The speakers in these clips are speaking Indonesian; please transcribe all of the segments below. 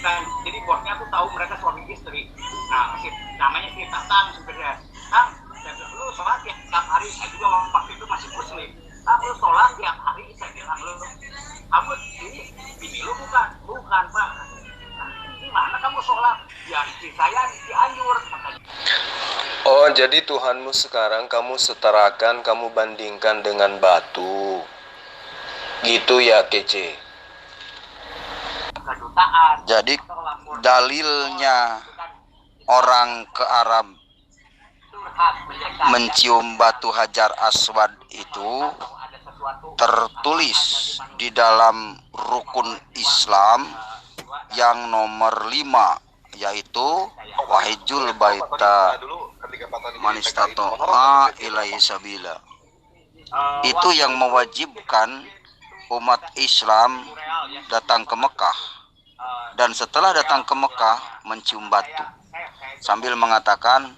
kan, jadi bosnya tuh tahu mereka suami istri. Nah, namanya si Tatang sebenarnya. Tang, lu sholat tiap hari. Saya juga waktu itu masih muslim. Tang, lu sholat tiap hari. Saya bilang, lu kamu ini lu bukan pak. Gimana kamu sholat? Ya istri saya Cianjur katanya. Oh, jadi Tuhanmu sekarang kamu setarakan, kamu bandingkan dengan batu. Gitu ya, Kece. Kedutaan. Jadi dalilnya orang ke Arab mencium batu Hajar Aswad itu tertulis di dalam rukun Islam yang nomor 5, yaitu wahijul baita manistato'a ilaihi sabila. Itu yang mewajibkan umat Islam datang ke Mekah, dan setelah datang ke Mekah mencium batu sambil mengatakan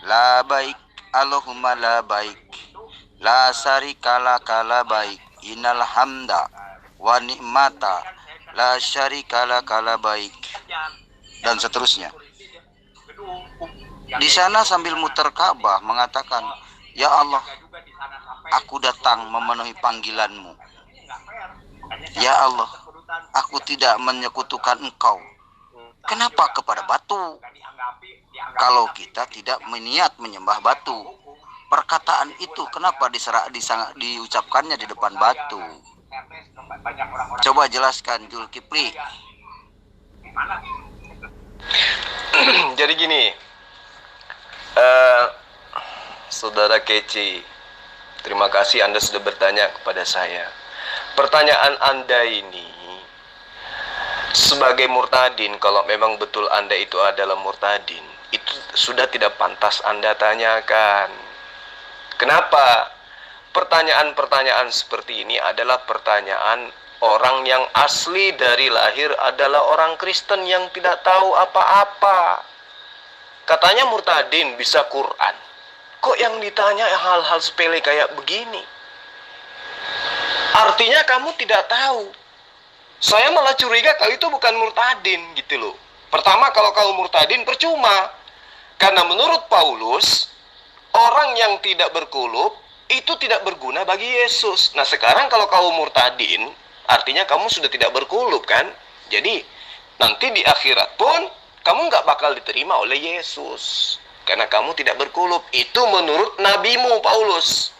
la baik Allahumma la baik la syarika laka la baik innal hamda wa ni'mata la syarika laka la baik, dan seterusnya. Di sana sambil muter Ka'bah mengatakan, ya Allah, aku datang memenuhi panggilanmu. Ya Allah, aku tidak menyekutukan Engkau. Kenapa kepada batu? Kalau kita tidak meniat menyembah batu, perkataan itu kenapa diucapkannya di depan batu? Coba jelaskan, Zulkifli. Jadi gini, Saudara Keci, terima kasih Anda sudah bertanya kepada saya. Pertanyaan Anda ini sebagai murtadin, kalau memang betul Anda itu adalah murtadin, itu sudah tidak pantas Anda tanyakan. Kenapa? Pertanyaan-pertanyaan seperti ini adalah pertanyaan orang yang asli dari lahir adalah orang Kristen yang tidak tahu apa-apa. Katanya murtadin bisa Quran. Kok yang ditanya hal-hal sepele kayak begini? Artinya kamu tidak tahu. Saya malah curiga kau itu bukan murtadin gitu loh. Pertama, kalau kau murtadin percuma. Karena menurut Paulus, orang yang tidak berkulub itu tidak berguna bagi Yesus. Nah sekarang kalau kau murtadin, artinya kamu sudah tidak berkulub kan? Jadi nanti di akhirat pun kamu nggak bakal diterima oleh Yesus. Karena kamu tidak berkulub. Itu menurut nabimu Paulus.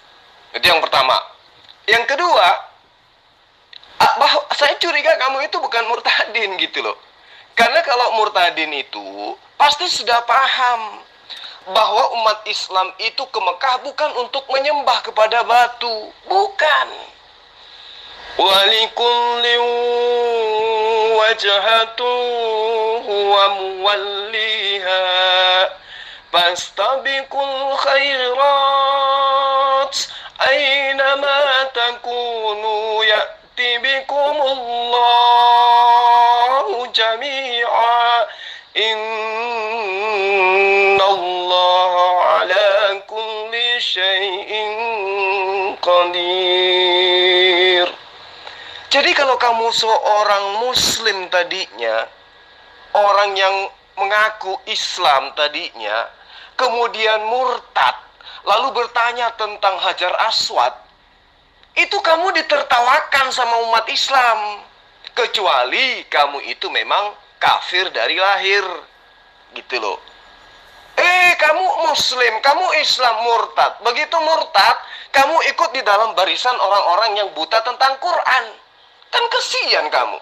Itu yang pertama. Yang kedua, saya curiga kamu itu bukan murtadin gitu loh. Karena kalau murtadin itu pasti sudah paham bahwa umat Islam itu ke Mekah bukan untuk menyembah kepada batu. Bukan. Walikulli wajhatun huwa muwalliha fastabiqul khairat aynama takunu ya'ti bikumullahu jami'a innallaha ala kulli syai'in qadir. Jadi kalau kamu seorang muslim tadinya, orang yang mengaku Islam tadinya, kemudian murtad, lalu bertanya tentang Hajar Aswad, itu kamu ditertawakan sama umat Islam. Kecuali kamu itu memang kafir dari lahir. Gitu loh. Kamu muslim, kamu Islam, murtad. Begitu murtad, kamu ikut di dalam barisan orang-orang yang buta tentang Quran. Kan kesian kamu.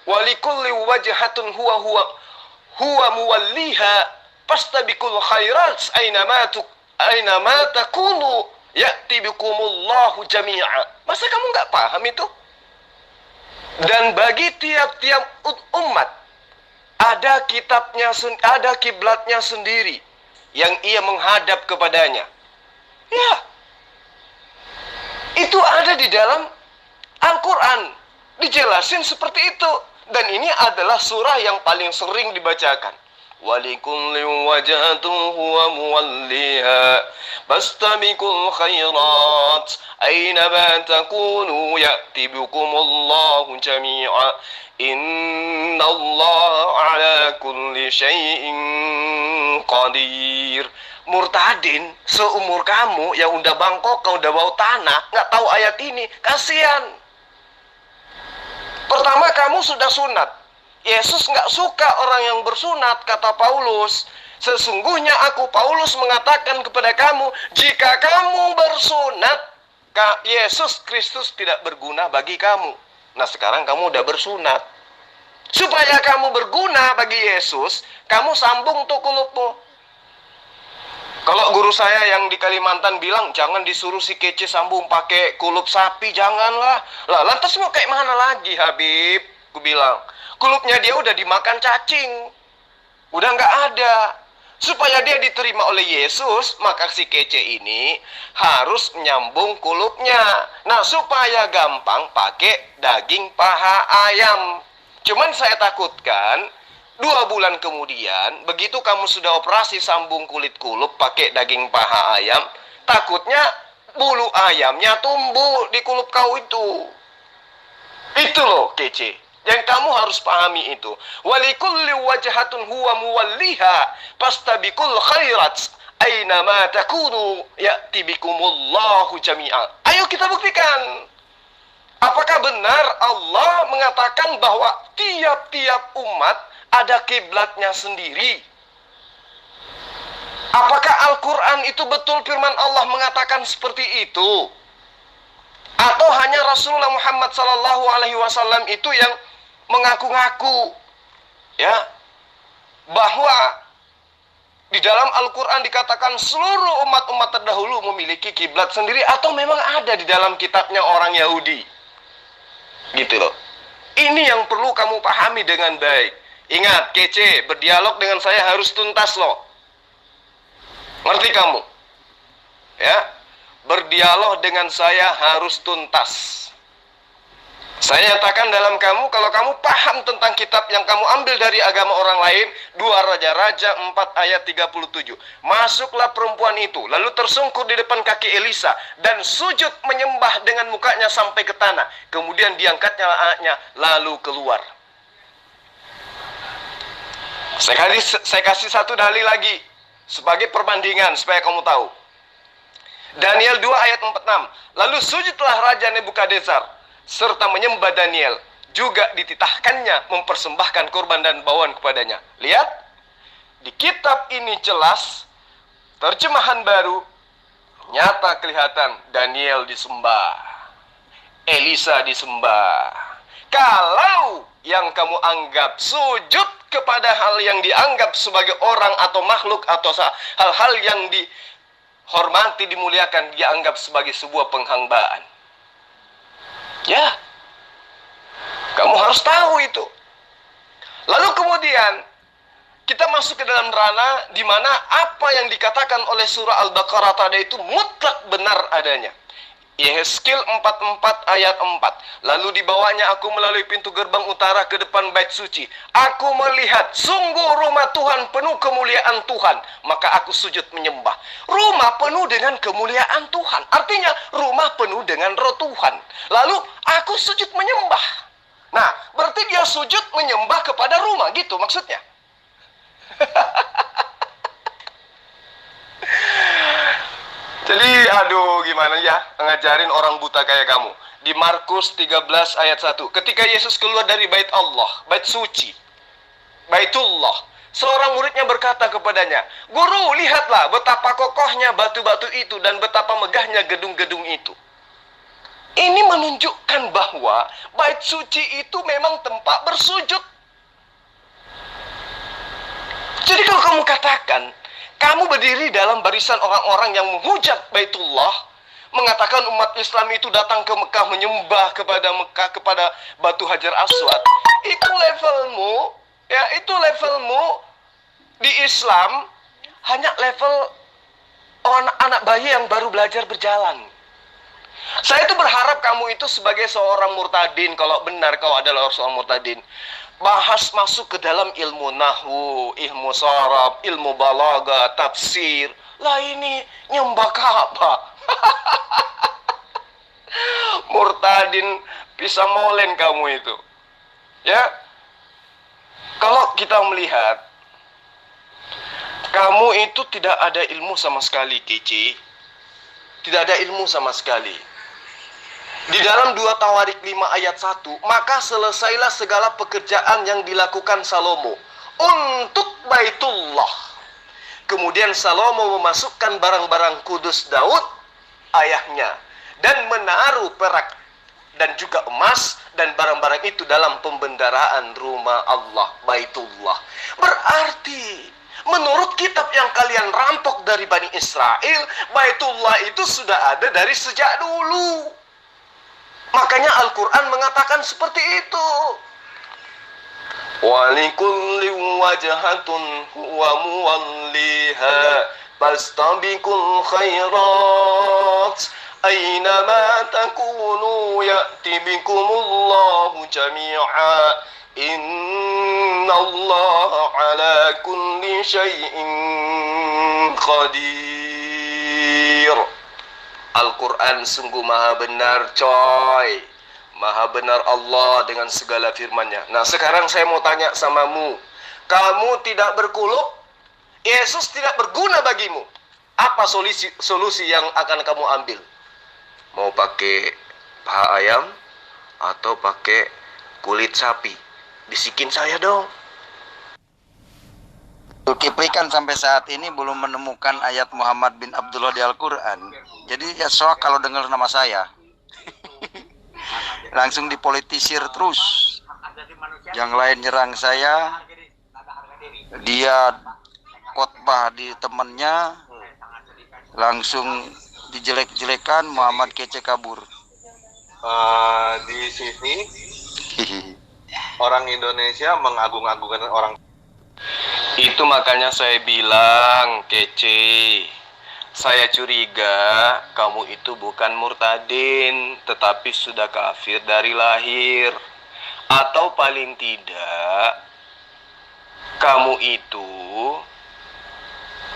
Walikulli wajhatun huwa muwalliha fastabiqul khairat aynama takunu ya'ti bikumullahu jami'a. Masa kamu nggak paham itu? Dan bagi tiap-tiap umat ada kitabnya, ada kiblatnya sendiri yang ia menghadap kepadanya. Ya, itu ada di dalam Al-Quran, dijelasin seperti itu. Dan ini adalah surah yang paling sering dibacakan. ولكل وجهة هو موليها فاستبقوا الخيرات أينما تكونوا يأتي بكم الله جميعا إن الله على كل شيء قدير. Murtadin seumur kamu yang udah bangkok, udah bau tanah, nggak tahu ayat ini, kasihan. Pertama, kamu sudah sunat. Yesus nggak suka orang yang bersunat, kata Paulus. Sesungguhnya aku Paulus mengatakan kepada kamu, jika kamu bersunat, Yesus Kristus tidak berguna bagi kamu. Nah, sekarang kamu udah bersunat. Supaya kamu berguna bagi Yesus, kamu sambung tuh kulupmu. Kalau guru saya yang di Kalimantan bilang, jangan disuruh si Kece sambung pakai kulup sapi, janganlah. Lah, lantas mau kayak mana lagi, Habib? Aku bilang, kulupnya dia udah dimakan cacing. Udah nggak ada. Supaya dia diterima oleh Yesus, maka si Kece ini harus nyambung kulupnya. Nah, supaya gampang pakai daging paha ayam. Cuman saya takutkan 2 bulan kemudian, begitu kamu sudah operasi sambung kulit kulup pakai daging paha ayam, takutnya bulu ayamnya tumbuh di kulup kau itu. Itu loh, Kece. Yang kamu harus pahami itu. Walikulli wajhatun huwa muwalliha fastabiqul khairat aynama takunu ya'ti bikumullahu jami'a. Ayo kita buktikan. Apakah benar Allah mengatakan bahwa tiap-tiap umat ada kiblatnya sendiri? Apakah Al-Quran itu betul firman Allah mengatakan seperti itu? Atau hanya Rasulullah Muhammad SAW itu yang mengaku-ngaku, ya, bahwa di dalam Al-Quran dikatakan seluruh umat-umat terdahulu memiliki kiblat sendiri, atau memang ada di dalam kitabnya orang Yahudi? Gitu loh. Ini yang perlu kamu pahami dengan baik. Ingat, Kece, berdialog dengan saya harus tuntas loh. Ngerti kamu? Ya, berdialog dengan saya harus tuntas. Saya nyatakan dalam kamu, kalau kamu paham tentang kitab yang kamu ambil dari agama orang lain, 2 Raja-Raja 4 ayat 37. Masuklah perempuan itu, lalu tersungkur di depan kaki Elisa, dan sujud menyembah dengan mukanya sampai ke tanah. Kemudian diangkatnya anaknya, lalu keluar. Saya kasih satu dalil lagi, sebagai perbandingan, supaya kamu tahu. Daniel 2 ayat 46. Lalu sujudlah Raja Nebukadnezar serta menyembah Daniel, juga dititahkannya mempersembahkan korban dan bawaan kepadanya. Lihat, di kitab ini jelas, terjemahan baru, nyata kelihatan Daniel disembah, Elisa disembah. Kalau yang kamu anggap sujud kepada hal yang dianggap sebagai orang atau makhluk atau hal-hal yang dihormati, dimuliakan, dianggap sebagai sebuah penghambaan. Ya, kamu harus tahu itu. Lalu kemudian kita masuk ke dalam ranah di mana apa yang dikatakan oleh surah Al-Baqarah tadi itu mutlak benar adanya. Yehezkiel 44 ayat 4. Lalu dibawanya aku melalui pintu gerbang utara ke depan bait suci. Aku melihat sungguh rumah Tuhan penuh kemuliaan Tuhan. Maka aku sujud menyembah. Rumah penuh dengan kemuliaan Tuhan. Artinya rumah penuh dengan roh Tuhan. Lalu aku sujud menyembah. Nah, berarti dia sujud menyembah kepada rumah, gitu maksudnya. Jadi, aduh, gimana ya ngajarin orang buta kayak kamu. Di Markus 13 ayat 1. Ketika Yesus keluar dari bait Allah, bait suci, Baitullah, seorang muridnya berkata kepadanya, "Guru, lihatlah betapa kokohnya batu-batu itu dan betapa megahnya gedung-gedung itu." Ini menunjukkan bahwa bait suci itu memang tempat bersujud. Jadi kalau kamu katakan, kamu berdiri dalam barisan orang-orang yang menghujat Baitullah, mengatakan umat Islam itu datang ke Mekah menyembah kepada Mekah, kepada batu Hajar Aswad. Itu levelmu, ya, itu levelmu di Islam hanya level anak bayi yang baru belajar berjalan. Saya itu berharap kamu itu sebagai seorang murtadin, kalau benar kau adalah seorang murtadin, bahas masuk ke dalam ilmu nahwu, ilmu sharaf, ilmu balaghah, tafsir. Lah ini nyembah Ka'bah. Murtadin bisa molen kamu itu. Ya. Kalau kita melihat kamu itu tidak ada ilmu sama sekali, Kece. Tidak ada ilmu sama sekali. Di dalam 2 Tawarik 5 ayat 1, maka selesailah segala pekerjaan yang dilakukan Salomo untuk Baitullah. Kemudian Salomo memasukkan barang-barang kudus Daud, ayahnya, dan menaruh perak dan juga emas dan barang-barang itu dalam pembendaraan rumah Allah, Baitullah. Berarti menurut kitab yang kalian rampok dari Bani Israel, Baitullah itu sudah ada dari sejak dulu. Makanya Al-Quran mengatakan seperti itu. Walikulli wajhatun huwa muwalliha fastabiqul khairat aynama takunu ya'ti bikumullahu jami'a innallaha ala kulli syai'in qadir. Al-Quran sungguh maha benar, coy. Maha benar Allah dengan segala firman-Nya. Nah, sekarang saya mau tanya samamu. Kamu tidak berkuluk, Yesus tidak berguna bagimu. Apa solusi yang akan kamu ambil? Mau pakai paha ayam atau pakai kulit sapi? Bisikin saya dong. Zulkifli kan sampai saat ini belum menemukan ayat Muhammad bin Abdullah di Al-Quran. Jadi ya soal kalau dengar nama saya langsung dipolitisir terus. Yang lain nyerang saya, dia khotbah di temannya langsung dijelek-jelekan, Muhammad kece kabur. Di sini orang Indonesia mengagung-agungkan orang. Itu makanya saya bilang, Kece, saya curiga kamu itu bukan murtadin, tetapi sudah kafir dari lahir. Atau paling tidak, kamu itu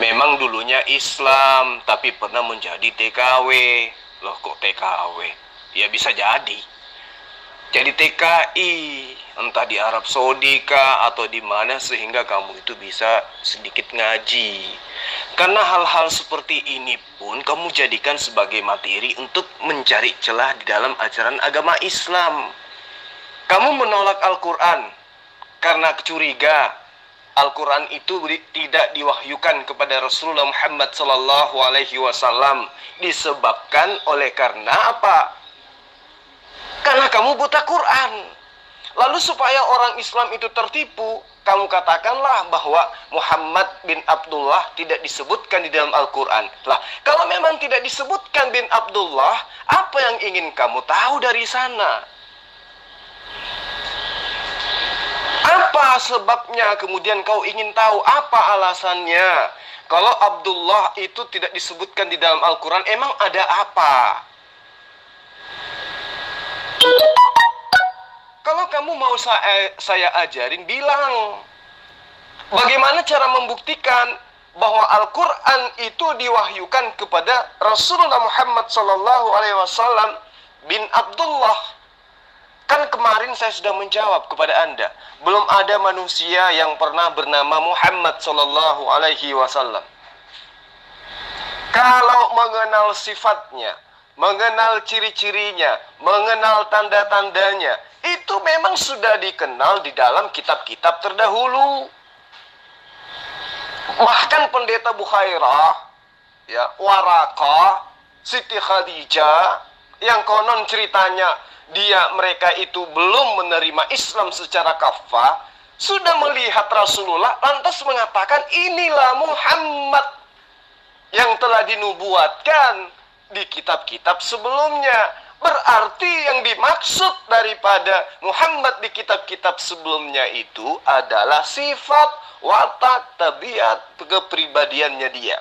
memang dulunya Islam, tapi pernah menjadi TKW. Loh, kok TKW? Ya bisa jadi. Jadi TKI, entah di Arab Saudi kah atau di mana, sehingga kamu itu bisa sedikit ngaji. Karena hal-hal seperti ini pun kamu jadikan sebagai materi untuk mencari celah di dalam ajaran agama Islam. Kamu menolak Al-Quran karena curiga Al-Quran itu tidak diwahyukan kepada Rasulullah Muhammad SAW, disebabkan oleh karena apa? Karena kamu buta Quran. Lalu supaya orang Islam itu tertipu, kamu katakanlah bahwa Muhammad bin Abdullah tidak disebutkan di dalam Al-Quran. Lah, kalau memang tidak disebutkan bin Abdullah, apa yang ingin kamu tahu dari sana? Apa sebabnya kemudian kau ingin tahu? Apa alasannya? Kalau Abdullah itu tidak disebutkan di dalam Al-Quran, emang ada apa? Kalau kamu mau saya ajarin, bilang bagaimana cara membuktikan bahwa Al-Quran itu diwahyukan kepada Rasulullah Muhammad SAW bin Abdullah. Kan kemarin saya sudah menjawab kepada Anda, belum ada manusia yang pernah bernama Muhammad SAW. Kalau mengenal sifatnya, mengenal ciri-cirinya, mengenal tanda-tandanya, itu memang sudah dikenal di dalam kitab-kitab terdahulu. Bahkan pendeta Bukhairah, ya, Waraqah, Siti Khadijah, yang konon ceritanya mereka itu belum menerima Islam secara kafah, sudah melihat Rasulullah, lantas mengatakan inilah Muhammad yang telah dinubuatkan di kitab-kitab sebelumnya. Berarti yang dimaksud daripada Muhammad di kitab-kitab sebelumnya itu adalah sifat, watak, tabiat, kepribadiannya dia.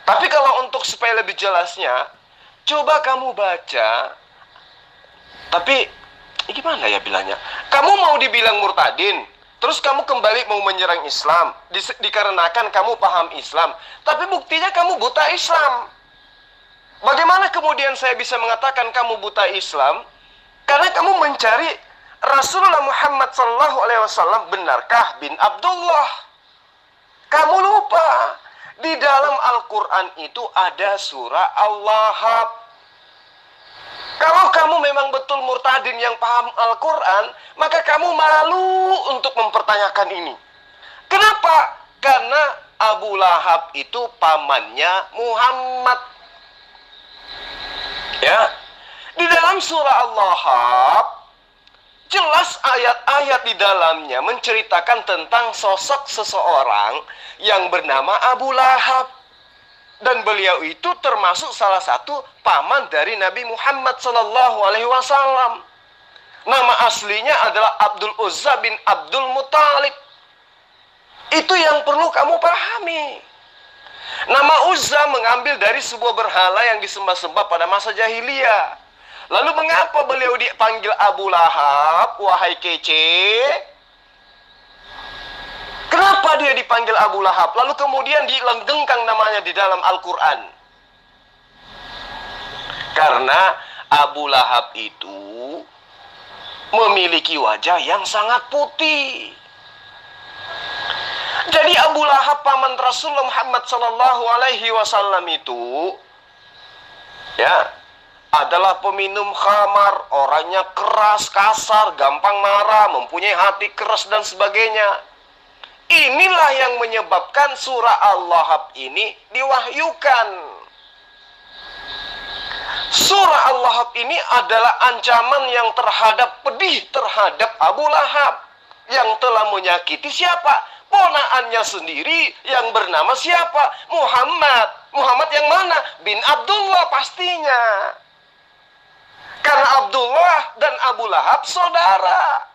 Tapi kalau untuk supaya lebih jelasnya, Coba kamu baca. Tapi gimana ya bilangnya? Kamu mau dibilang murtadin, terus kamu kembali mau menyerang Islam dikarenakan kamu paham Islam, tapi buktinya kamu buta Islam. Bagaimana kemudian saya bisa mengatakan kamu buta Islam? Karena kamu mencari Rasulullah Muhammad SAW benarkah bin Abdullah. Kamu lupa di dalam Al-Quran itu ada surah Al-Lahab. Kalau kamu memang betul murtadin yang paham Al-Quran, maka kamu malu untuk mempertanyakan ini. Kenapa? Karena Abu Lahab itu pamannya Muhammad. Ya, di dalam surah Al-Lahab, jelas ayat-ayat di dalamnya menceritakan tentang sosok seseorang yang bernama Abu Lahab. Dan beliau itu termasuk salah satu paman dari Nabi Muhammad SAW. Nama aslinya adalah Abdul Uzza bin Abdul Muttalib. Itu yang perlu kamu pahami. Nama Uzza mengambil dari sebuah berhala yang disembah-sembah pada masa jahiliyah. Lalu mengapa beliau dipanggil Abu Lahab, wahai kece? Kenapa dia dipanggil Abu Lahab? Lalu kemudian dilenggengkan namanya di dalam Al-Quran. Karena Abu Lahab itu memiliki wajah yang sangat putih. Jadi Abu Lahab paman Rasulullah Muhammad SAW itu ya adalah peminum khamar, orangnya keras, kasar, gampang marah, mempunyai hati keras dan sebagainya. Inilah yang menyebabkan surah Al-Lahab ini diwahyukan. Surah Al-Lahab ini adalah ancaman yang pedih terhadap Abu Lahab yang telah menyakiti siapa? Ponaannya sendiri yang bernama siapa? Muhammad. Muhammad yang mana? Bin Abdullah pastinya. Karena Abdullah dan Abu Lahab saudara.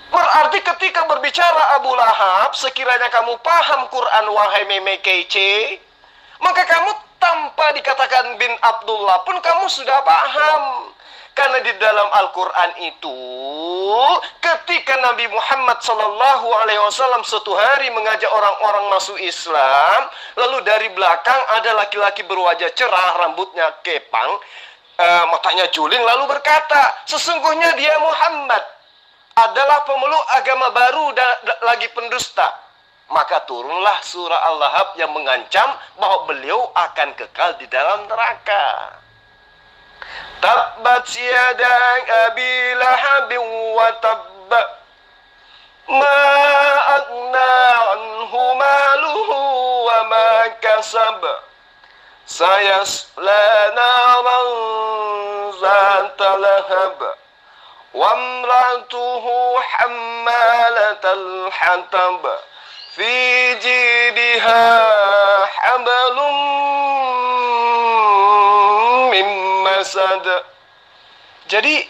Berarti ketika berbicara Abu Lahab, sekiranya kamu paham Quran, wahai meme kece, maka kamu tanpa dikatakan bin Abdullah pun kamu sudah paham. Karena di dalam Al-Quran itu, ketika Nabi Muhammad SAW suatu hari mengajak orang-orang masuk Islam, lalu dari belakang ada laki-laki berwajah cerah, rambutnya kepang, matanya juling, lalu berkata, sesungguhnya dia Muhammad adalah pemeluk agama baru dan lagi pendusta. Maka turunlah surah Al-Lahab yang mengancam bahwa beliau akan kekal di dalam neraka. Tabbat yada abi lahabin wa tabba ma agna anhu maluhu wa ma kasab sayasla naran zata lahab وامرأته حمالة الحطب في جيدها حبل من مسد. Jadi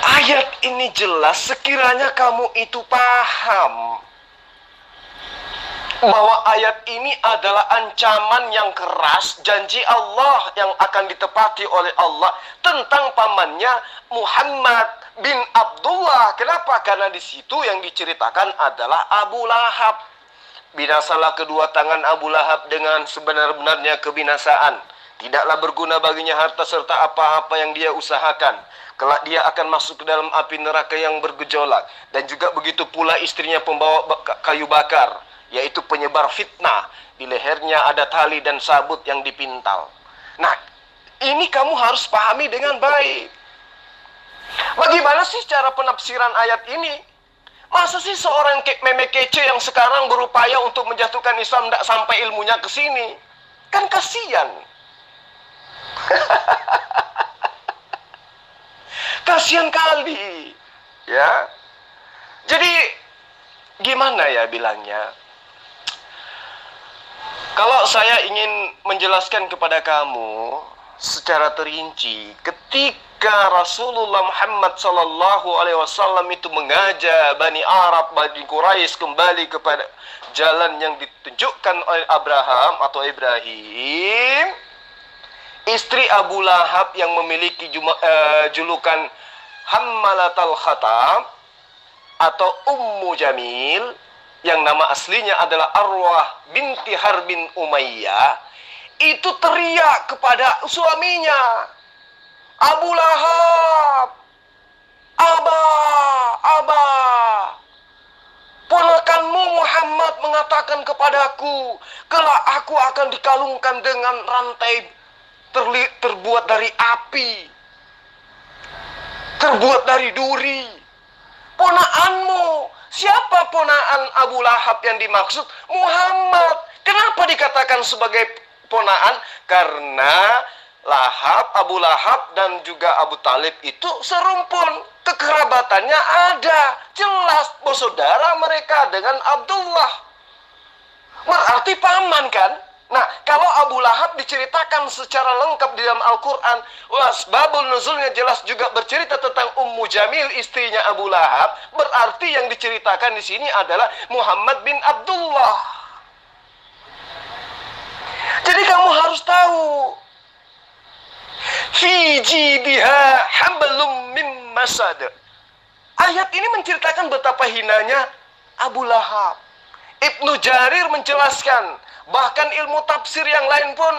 ayat ini jelas sekiranya kamu itu paham bahwa ayat ini adalah ancaman yang keras, janji Allah yang akan ditepati oleh Allah tentang pamannya Muhammad bin Abdullah. Kenapa? Karena di situ yang diceritakan adalah Abu Lahab. Binasalah kedua tangan Abu Lahab dengan sebenar-benarnya kebinasaan. Tidaklah berguna baginya harta serta apa-apa yang dia usahakan. Kelak dia akan masuk ke dalam api neraka yang bergejolak. Dan juga begitu pula istrinya pembawa kayu bakar, yaitu penyebar fitnah. Di lehernya ada tali dan sabut yang dipintal. Nah, ini kamu harus pahami dengan baik. Bagaimana sih cara penafsiran ayat ini? Masa sih seorang meme kece yang sekarang berupaya untuk menjatuhkan Islam tidak sampai ilmunya ke sini? Kan kasihan. Kasihan kali. Ya. Jadi gimana ya bilangnya? Kalau saya ingin menjelaskan kepada kamu secara terinci, ketika Rasulullah Muhammad SAW itu mengajak Bani Arab, Bani Quraisy kembali kepada jalan yang ditunjukkan oleh Abraham atau Ibrahim, istri Abu Lahab yang memiliki julukan Hammalatal Khatab atau Ummu Jamil, yang nama aslinya adalah Arwah binti Harbin Umayyah, itu teriak kepada suaminya, Abu Lahab, Abah, ponakanmu Muhammad mengatakan kepadaku, kelak aku akan dikalungkan dengan rantai terbuat dari api, terbuat dari duri. Ponakanmu, siapa ponaan Abu Lahab yang dimaksud? Muhammad. Kenapa dikatakan sebagai ponaan? Karena Abu Lahab dan juga Abu Talib itu serumpun, kekerabatannya ada, jelas bersaudara mereka dengan Abdullah, berarti paman kan. Nah, kalau Abu Lahab diceritakan secara lengkap di dalam Al-Quran, asbabul nuzulnya jelas juga bercerita tentang Ummu Jamil, istrinya Abu Lahab, berarti yang diceritakan di sini adalah Muhammad bin Abdullah. Jadi kamu harus tahu, fi jidiha hablum min masad. Ayat ini menceritakan betapa hinanya Abu Lahab. Ibnu Jarir menjelaskan, bahkan ilmu tafsir yang lain pun,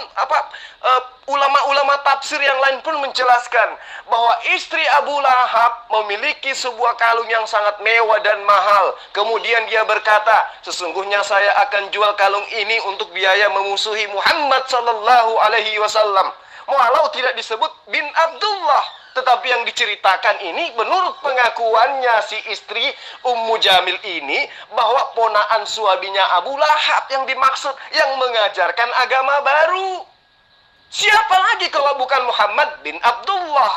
ulama-ulama tafsir yang lain pun menjelaskan bahwa istri Abu Lahab memiliki sebuah kalung yang sangat mewah dan mahal. Kemudian dia berkata, sesungguhnya saya akan jual kalung ini untuk biaya memusuhi Muhammad sallallahu alaihi wasallam. Walau tidak disebut bin Abdullah, tetapi yang diceritakan ini menurut pengakuannya si istri Ummu Jamil ini, bahwa ponaan suaminya Abu Lahab yang dimaksud, yang mengajarkan agama baru. Siapa lagi kalau bukan Muhammad bin Abdullah?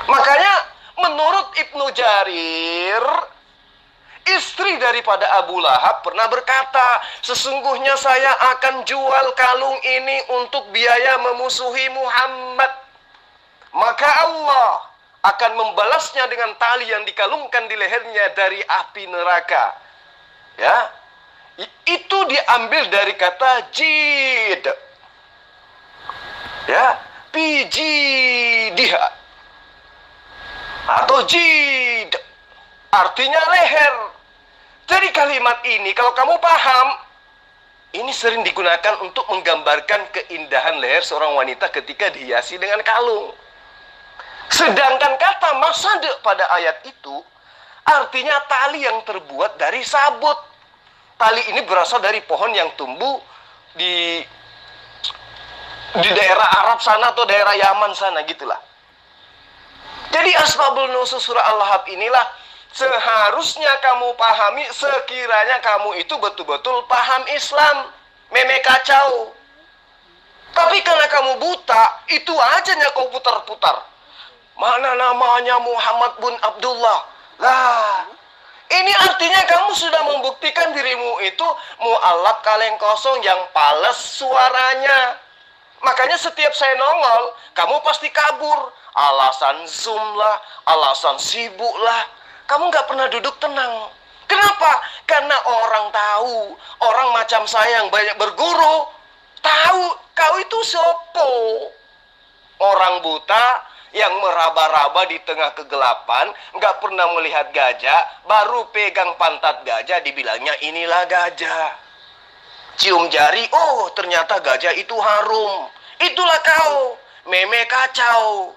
Makanya menurut Ibnu Jarir, istri daripada Abu Lahab pernah berkata, sesungguhnya saya akan jual kalung ini untuk biaya memusuhi Muhammad. Maka Allah akan membalasnya dengan tali yang dikalungkan di lehernya dari api neraka. Ya, itu diambil dari kata jid. Ya, pijidiha atau jid, artinya leher. Jadi kalimat ini kalau kamu paham, ini sering digunakan untuk menggambarkan keindahan leher seorang wanita ketika dihiasi dengan kalung. Sedangkan kata masad pada ayat itu artinya tali yang terbuat dari sabut. Tali ini berasal dari pohon yang tumbuh di daerah Arab sana atau daerah Yaman sana gitulah. Jadi asbabul nuzul surah Al-Lahab inilah seharusnya kamu pahami sekiranya kamu itu betul-betul paham Islam. Meme kacau. Tapi karena kamu buta, itu aja kau putar-putar. Mana namanya Muhammad bin Abdullah? Lah, ini artinya kamu sudah membuktikan dirimu itu mu'alaf kaleng kosong yang pales suaranya. Makanya setiap saya nongol, kamu pasti kabur. Alasan Zoom lah, alasan sibuk lah. Kamu nggak pernah duduk tenang. Kenapa? Karena orang tahu, orang macam saya yang banyak berguru, tahu kau itu sopo. Orang buta yang meraba-raba di tengah kegelapan, nggak pernah melihat gajah, baru pegang pantat gajah, dibilangnya inilah gajah. Cium jari, oh ternyata gajah itu harum. Itulah kau, meme kacau.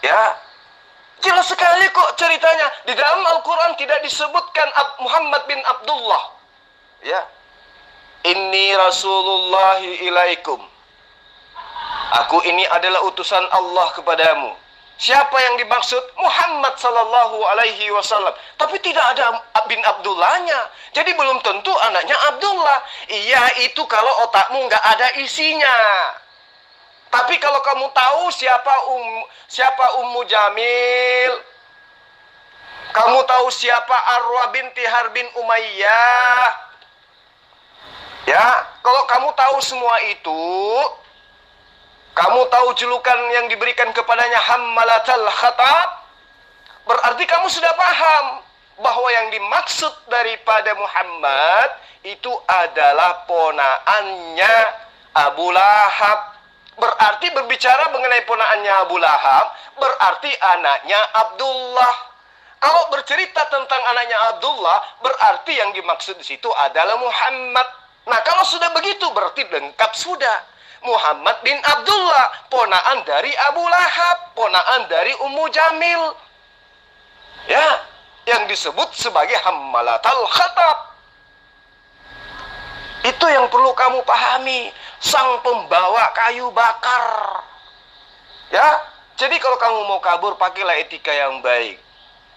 Ya, jelas sekali kok ceritanya. Di dalam Al-Quran tidak disebutkan Muhammad bin Abdullah. Ya, inni rasulullahi ilaikum. Aku ini adalah utusan Allah kepadamu. Siapa yang dimaksud? Muhammad sallallahu alaihi wasallam. Tapi tidak ada bin Abdullahnya. Jadi belum tentu anaknya Abdullah. Iya, itu kalau otakmu nggak ada isinya. Tapi kalau kamu tahu siapa Ummu Jamil, kamu tahu siapa Arwah binti Harbin Umayyah, ya, kalau kamu tahu semua itu, kamu tahu julukan yang diberikan kepadanya Hammalatal Khatab, berarti kamu sudah paham bahwa yang dimaksud daripada Muhammad itu adalah ponaannya Abu Lahab. Berarti berbicara mengenai ponaannya Abu Lahab, berarti anaknya Abdullah. Kalau bercerita tentang anaknya Abdullah, berarti yang dimaksud di situ adalah Muhammad. Nah, kalau sudah begitu berarti lengkap sudah. Muhammad bin Abdullah, ponaan dari Abu Lahab, ponaan dari Ummu Jamil. Ya, yang disebut sebagai Hammalatal Khatab. Itu yang perlu kamu pahami, sang pembawa kayu bakar. Ya, jadi kalau kamu mau kabur, pakailah etika yang baik.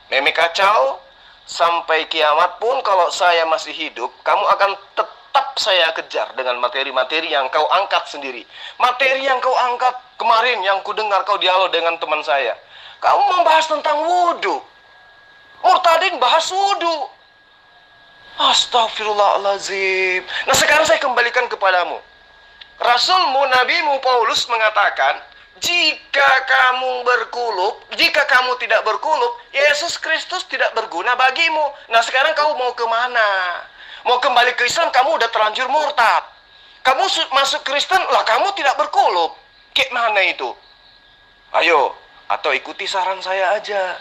Meme kacau, sampai kiamat pun kalau saya masih hidup, kamu akan tetap saya kejar dengan materi-materi yang kau angkat sendiri. Materi yang kau angkat kemarin, yang ku dengar kau dialog dengan teman saya. Kamu membahas tentang wudhu. Murtadin bahas wudhu. Astagfirullahaladzim. Nah, sekarang saya kembalikan kepadamu. Rasulmu, Nabimu Paulus mengatakan, jika kamu berkulub, jika kamu tidak berkulub, Yesus Kristus tidak berguna bagimu. Nah, sekarang kamu mau kemana? Mau kembali ke Islam, kamu udah terlanjur murtad. Kamu masuk Kristen, lah kamu tidak berkulub. Kayak mana itu? Ayo, atau ikuti saran saya aja.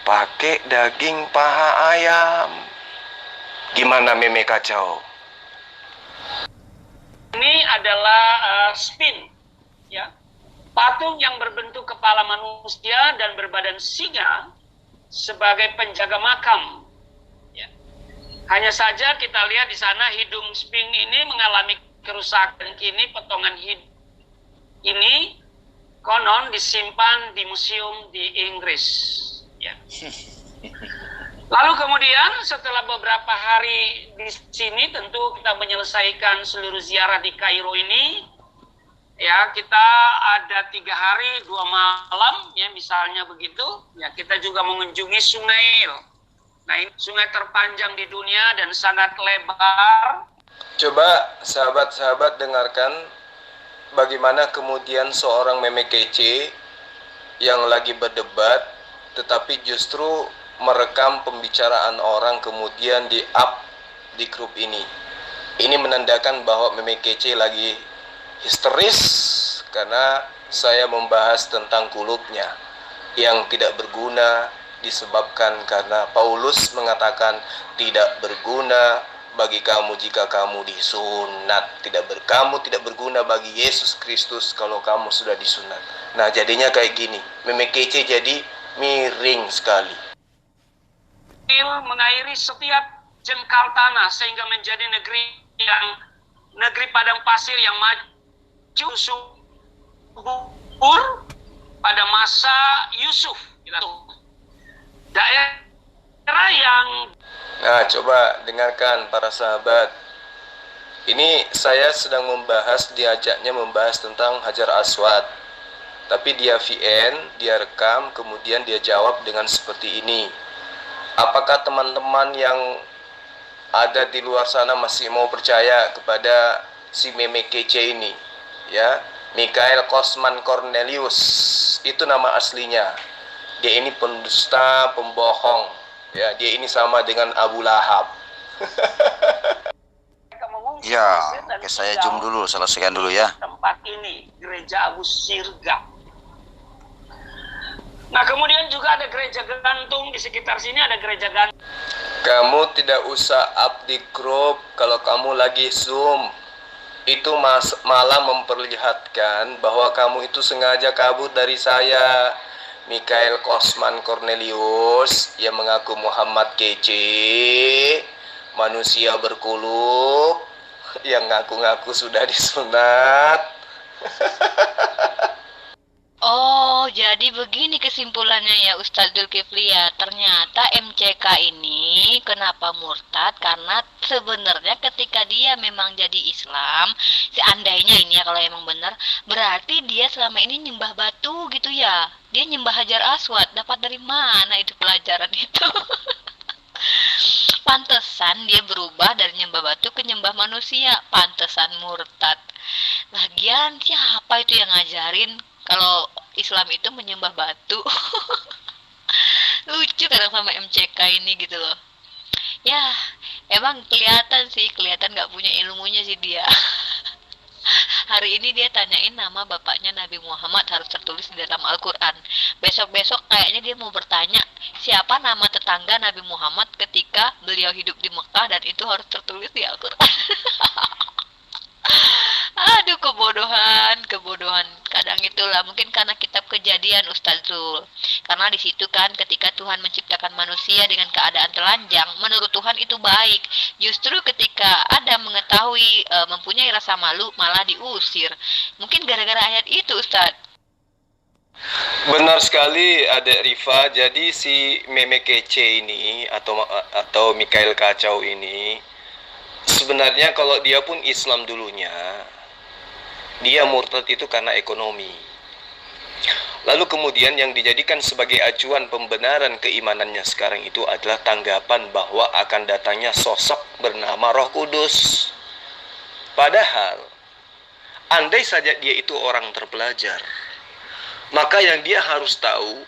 Pakai daging paha ayam. Gimana meme kacau? Ini adalah spin, ya. Patung yang berbentuk kepala manusia dan berbadan singa sebagai penjaga makam. Ya. Hanya saja kita lihat di sana hidung sphinx ini mengalami kerusakan. Kini potongan hidung ini konon disimpan di museum di Inggris. Ya. Lalu kemudian setelah beberapa hari di sini, tentu kita menyelesaikan seluruh ziarah di Kairo ini. Ya, kita ada 3 hari 2 malam, ya misalnya begitu. Ya, kita juga mengunjungi Sungai Nil. Nah, ini sungai terpanjang di dunia dan sangat lebar. Coba sahabat-sahabat dengarkan bagaimana kemudian seorang meme kece yang lagi berdebat, tetapi justru merekam pembicaraan orang kemudian di-up di grup ini. Ini menandakan bahwa meme kece lagi histeris karena saya membahas tentang kulubnya yang tidak berguna, disebabkan karena Paulus mengatakan tidak berguna bagi kamu jika kamu disunat, kamu tidak berguna bagi Yesus Kristus kalau kamu sudah disunat. Nah, jadinya kayak gini, meme kece jadi miring sekali. Mengairi setiap jengkal tanah sehingga menjadi negeri padang pasir yang maju subur pada masa Yusuf. Daerah yang... Nah, coba dengarkan para sahabat. Ini saya sedang diajaknya membahas tentang Hajar Aswad. Tapi dia VN, dia rekam, kemudian dia jawab dengan seperti ini. Apakah teman-teman yang ada di luar sana masih mau percaya kepada si meme kece ini? Ya, Mikhail Kosman Cornelius, itu nama aslinya. Dia ini pendusta, pembohong. Ya, dia ini sama dengan Abu Lahab. Ya, oke, saya zoom dulu, selesaikan dulu ya. Tempat ini, gereja Abu Sirga. Nah, kemudian juga ada gereja gantung di sekitar sini, ada gereja gantung. Kamu tidak usah up di grup kalau kamu lagi Zoom. Itu malah memperlihatkan bahwa kamu itu sengaja kabur dari saya. Mikhail Kosman Cornelius yang mengaku Muhammad kece, manusia berkulub, yang ngaku-ngaku sudah disunat. Oh, jadi begini kesimpulannya ya Ustadz Zulkifli ya. Ternyata MCK ini kenapa murtad? Karena sebenarnya ketika dia memang jadi Islam, seandainya ini ya kalau emang benar, berarti dia selama ini nyembah batu gitu ya. Dia nyembah Hajar Aswad. Dapat dari mana itu pelajaran itu? Pantesan dia berubah dari nyembah batu ke nyembah manusia. Pantesan murtad. Lagian siapa itu yang ngajarin kalau Islam itu menyembah batu? Lucu kadang sama MCK ini gitu loh. Ya, emang kelihatan nggak punya ilmunya sih dia. Hari ini dia tanyain nama bapaknya Nabi Muhammad harus tertulis di dalam Al-Quran. Besok-besok kayaknya dia mau bertanya siapa nama tetangga Nabi Muhammad ketika beliau hidup di Mekah dan itu harus tertulis di Al-Quran. Aduh, kebodohan. Kadang itulah mungkin karena kitab Kejadian Ustazul. Karena di situ kan ketika Tuhan menciptakan manusia dengan keadaan telanjang, menurut Tuhan itu baik. Justru ketika Adam mengetahui mempunyai rasa malu malah diusir. Mungkin gara-gara ayat itu, Ustaz. Benar sekali Adek Rifa. Jadi si Meme Kece ini atau Mikael Kacau ini sebenarnya kalau dia pun Islam dulunya, dia murtad itu karena ekonomi. Lalu kemudian yang dijadikan sebagai acuan pembenaran keimanannya sekarang itu adalah tanggapan bahwa akan datangnya sosok bernama Roh Kudus. Padahal andai saja dia itu orang terpelajar, maka yang dia harus tahu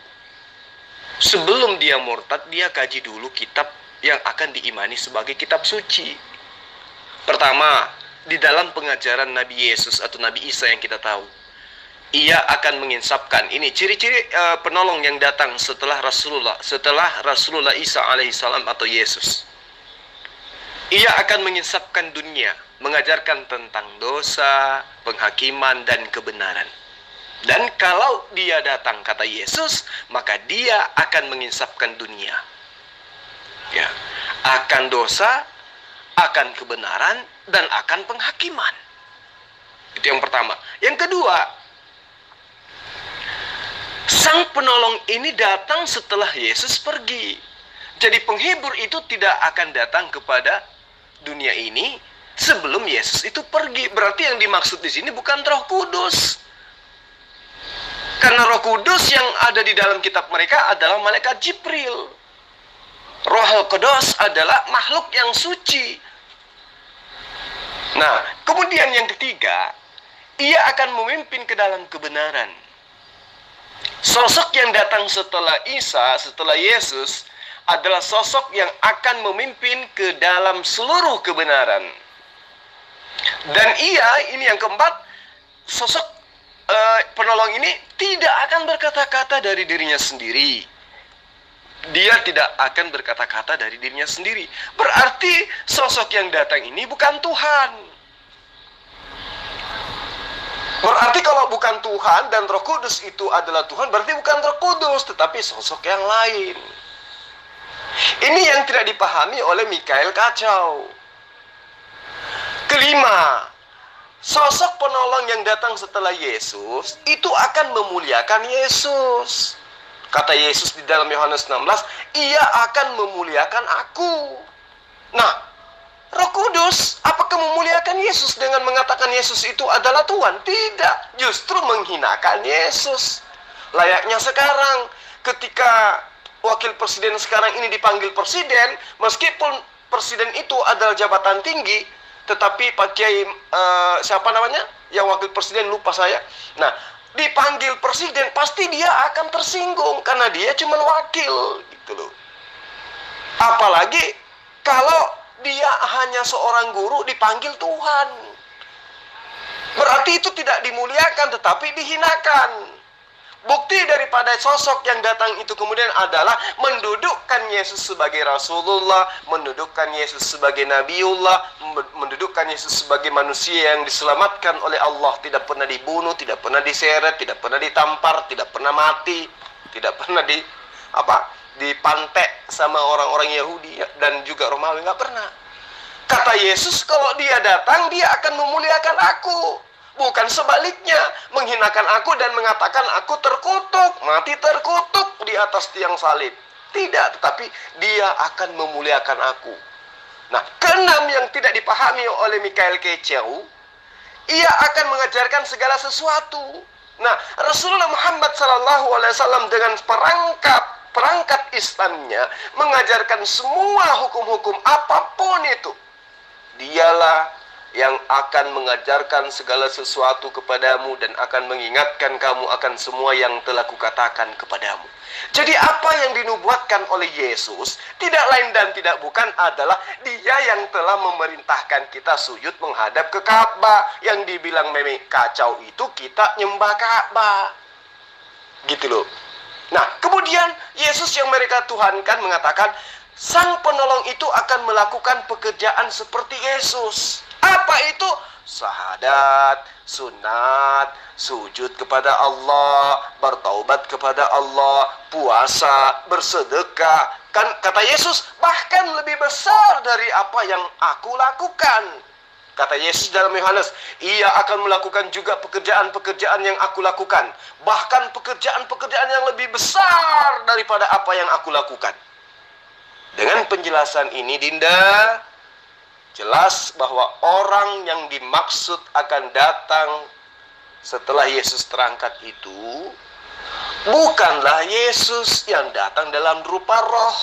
sebelum dia murtad, dia kaji dulu kitab yang akan diimani sebagai kitab suci. Pertama, di dalam pengajaran Nabi Yesus atau Nabi Isa yang kita tahu, ia akan menginsapkan ini ciri-ciri penolong yang datang setelah Rasulullah Isa alaihissalam atau Yesus. Ia akan menginsapkan dunia, mengajarkan tentang dosa, penghakiman, dan kebenaran. Dan kalau dia datang, kata Yesus, maka dia akan menginsapkan dunia. Ya, akan dosa, akan kebenaran, dan akan penghakiman. Itu yang pertama. Yang kedua, sang penolong ini datang setelah Yesus pergi. Jadi penghibur itu tidak akan datang kepada dunia ini sebelum Yesus itu pergi. Berarti yang dimaksud di sini bukan Roh Kudus. Karena Roh Kudus yang ada di dalam kitab mereka adalah malaikat Jibril. Roh Kudus adalah makhluk yang suci. Nah, kemudian yang ketiga, ia akan memimpin ke dalam kebenaran. Sosok yang datang setelah Isa, setelah Yesus, adalah sosok yang akan memimpin ke dalam seluruh kebenaran. Dan ini yang keempat, sosok penolong ini tidak akan berkata-kata dari dirinya sendiri. Dia tidak akan berkata-kata dari dirinya sendiri. Berarti sosok yang datang ini bukan Tuhan. Berarti kalau bukan Tuhan dan Roh Kudus itu adalah Tuhan, berarti bukan Roh Kudus, tetapi sosok yang lain. Ini yang tidak dipahami oleh Mikael Kacau. Kelima, sosok penolong yang datang setelah Yesus itu akan memuliakan Yesus. Kata Yesus di dalam Yohanes 16, ia akan memuliakan aku. Nah, Roh Kudus, apakah memuliakan Yesus dengan mengatakan Yesus itu adalah Tuhan? Tidak, justru menghinakan Yesus. Layaknya sekarang, ketika wakil presiden sekarang ini dipanggil presiden, meskipun presiden itu adalah jabatan tinggi, tetapi Pak Kiai, siapa namanya? Yang wakil presiden, lupa saya. Nah, dipanggil presiden, pasti dia akan tersinggung karena dia cuma wakil gitu loh. Apalagi kalau dia hanya seorang guru dipanggil Tuhan. Berarti itu tidak dimuliakan tetapi dihinakan. Bukti daripada sosok yang datang itu kemudian adalah mendudukkan Yesus sebagai Rasulullah, mendudukkan Yesus sebagai Nabiullah, mendudukkan Yesus sebagai manusia yang diselamatkan oleh Allah, tidak pernah dibunuh, tidak pernah diseret, tidak pernah ditampar, tidak pernah mati, tidak pernah dipantek sama orang-orang Yahudi dan juga Romawi, nggak pernah. Kata Yesus, kalau dia datang, dia akan memuliakan aku. Bukan sebaliknya, menghinakan aku dan mengatakan aku terkutuk, mati terkutuk di atas tiang salib. Tidak, tetapi dia akan memuliakan aku. Nah, keenam yang tidak dipahami oleh Mikael Kacau, ia akan mengajarkan segala sesuatu. Nah, Rasulullah Muhammad SAW dengan perangkat Islamnya mengajarkan semua hukum-hukum apapun itu. Dialah yang akan mengajarkan segala sesuatu kepadamu dan akan mengingatkan kamu akan semua yang telah kukatakan kepadamu. Jadi apa yang dinubuatkan oleh Yesus tidak lain dan tidak bukan adalah Dia yang telah memerintahkan kita sujud menghadap ke Ka'bah. Yang dibilang memang kacau itu kita nyembah Ka'bah. Gitu loh. Nah, kemudian Yesus yang mereka tuhankan mengatakan Sang Penolong itu akan melakukan pekerjaan seperti Yesus. Apa itu? Syahadat, sunat, sujud kepada Allah, bertaubat kepada Allah, puasa, bersedekah. Kan kata Yesus, bahkan lebih besar dari apa yang aku lakukan. Kata Yesus dalam Yohanes, Ia akan melakukan juga pekerjaan-pekerjaan yang aku lakukan. Bahkan pekerjaan-pekerjaan yang lebih besar daripada apa yang aku lakukan. Dengan penjelasan ini, Dinda, jelas bahwa orang yang dimaksud akan datang setelah Yesus terangkat itu bukanlah Yesus yang datang dalam rupa roh,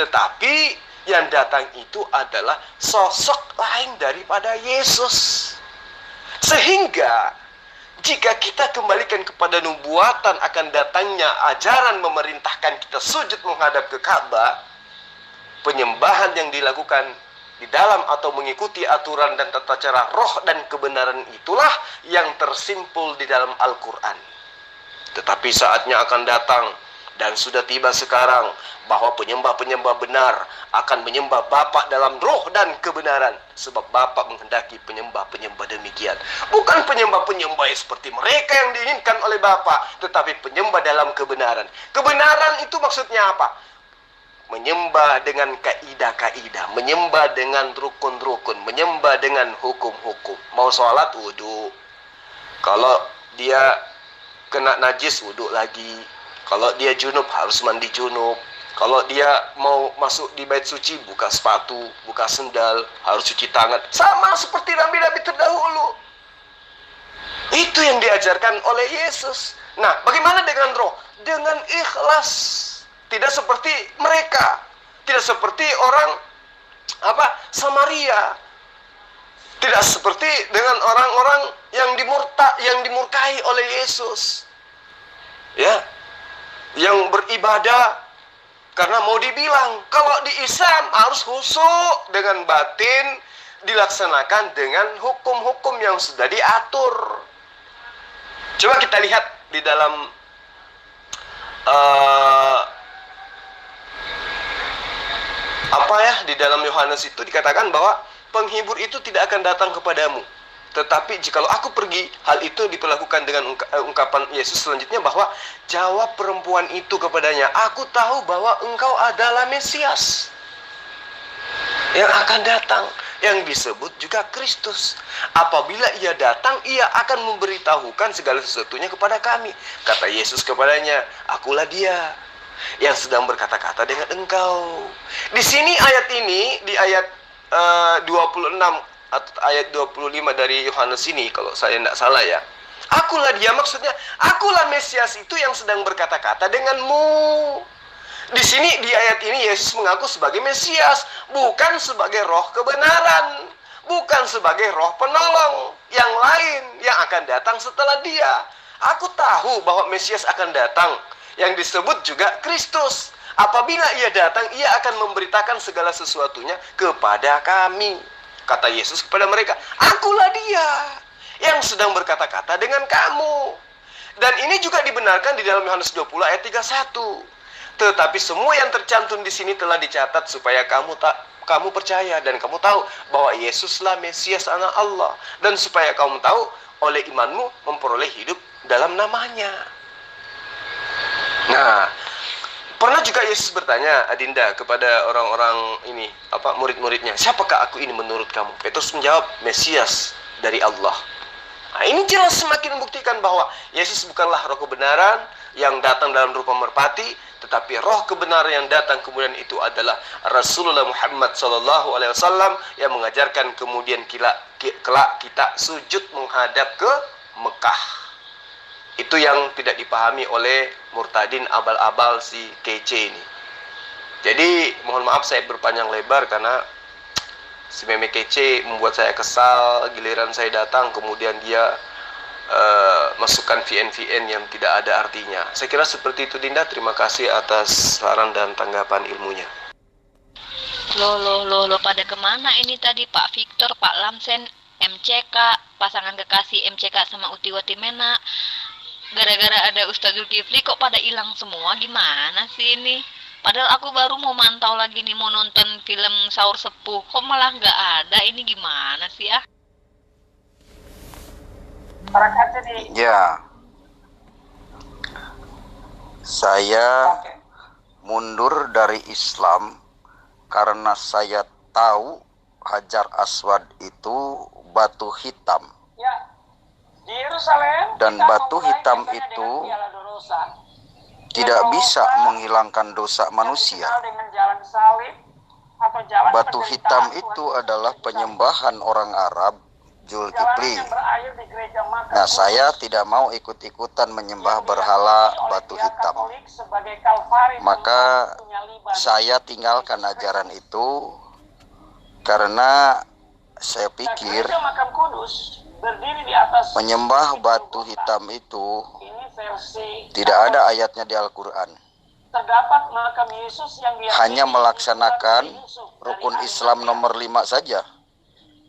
tetapi yang datang itu adalah sosok lain daripada Yesus. Sehingga jika kita kembalikan kepada nubuatan akan datangnya ajaran memerintahkan kita sujud menghadap ke Ka'bah, penyembahan yang dilakukan di dalam atau mengikuti aturan dan tata cara roh dan kebenaran itulah yang tersimpul di dalam Al-Quran. Tetapi saatnya akan datang dan sudah tiba sekarang bahwa penyembah-penyembah benar akan menyembah Bapa dalam roh dan kebenaran. Sebab Bapa menghendaki penyembah-penyembah demikian. Bukan penyembah-penyembah seperti mereka yang diinginkan oleh Bapa, tetapi penyembah dalam kebenaran. Kebenaran itu maksudnya apa? Menyembah dengan kaidah-kaidah, menyembah dengan rukun-rukun, menyembah dengan hukum-hukum. Mau sholat, wudhu. Kalau dia kena najis, wudhu lagi. Kalau dia junub, harus mandi junub. Kalau dia mau masuk di bait suci, buka sepatu, buka sendal, harus cuci tangan. Sama seperti nabi-nabi terdahulu. Itu yang diajarkan oleh Yesus. Nah, bagaimana dengan roh? Dengan ikhlas. Tidak seperti mereka, tidak seperti orang Samaria, tidak seperti dengan orang-orang yang dimurkai oleh Yesus, ya, yang beribadah karena mau dibilang kalau di Islam harus khusyuk dengan batin, dilaksanakan dengan hukum-hukum yang sudah diatur. Coba kita lihat di dalam di dalam Yohanes itu dikatakan bahwa penghibur itu tidak akan datang kepadamu, tetapi jikalau aku pergi, hal itu diperlakukan dengan ungkapan Yesus selanjutnya bahwa jawab perempuan itu kepadanya, aku tahu bahwa engkau adalah Mesias yang akan datang, yang disebut juga Kristus. Apabila ia datang, ia akan memberitahukan segala sesuatunya kepada kami. Kata Yesus kepadanya, akulah dia yang sedang berkata-kata dengan engkau. Di sini ayat ini, di ayat 26 atau ayat 25 dari Yohanes ini, kalau saya tidak salah ya, akulah dia, maksudnya akulah Mesias itu yang sedang berkata-kata denganmu. Di sini di ayat ini Yesus mengaku sebagai Mesias, bukan sebagai roh kebenaran, bukan sebagai roh penolong yang lain yang akan datang setelah dia. Aku tahu bahwa Mesias akan datang, yang disebut juga Kristus. Apabila ia datang, ia akan memberitakan segala sesuatunya kepada kami. Kata Yesus kepada mereka, akulah dia yang sedang berkata-kata dengan kamu. Dan ini juga dibenarkan di dalam Yohanes 20 ayat 31. Tetapi semua yang tercantum di sini telah dicatat supaya kamu percaya dan kamu tahu bahwa Yesuslah Mesias anak Allah, dan supaya kamu tahu oleh imanmu memperoleh hidup dalam namanya. Nah, pernah juga Yesus bertanya, Adinda, kepada orang-orang ini, murid-muridnya, siapakah aku ini menurut kamu? Petrus menjawab, Mesias dari Allah. Nah, ini jelas semakin membuktikan bahwa Yesus bukanlah roh kebenaran yang datang dalam rupa merpati, tetapi roh kebenaran yang datang kemudian itu adalah Rasulullah Muhammad SAW yang mengajarkan kemudian kelak kita sujud menghadap ke Mekah. Itu yang tidak dipahami oleh murtadin abal-abal si kece ini. Jadi mohon maaf saya berpanjang lebar karena si meme kece membuat saya kesal. Giliran saya datang, kemudian dia masukkan VN-VN yang tidak ada artinya. Saya kira seperti itu, Dinda. Terima kasih atas saran dan tanggapan ilmunya. Loh, pada kemana ini tadi Pak Victor, Pak Lamsen, MCK, pasangan kekasih MCK sama Uti Watimena? Gara-gara ada Ustadz Zulkifli kok pada hilang semua, gimana sih ini? Padahal aku baru mau mantau lagi nih, mau nonton film Sahur Sepuh, kok malah nggak ada, ini gimana sih ya? Ya, saya mundur dari Islam karena saya tahu Hajar Aswad itu batu hitam. Ya, di Yerusalem, Dan batu hitam itu tidak bisa menghilangkan dosa manusia. Batu hitam itu adalah penyembahan orang Arab, Zulkifli. Nah, saya tidak mau ikut-ikutan menyembah berhala batu hitam. Maka saya tinggalkan ajaran itu karena saya pikir menyembah batu hitam itu tidak ada ayatnya di Al-Quran. Hanya melaksanakan rukun Islam nomor 5 saja,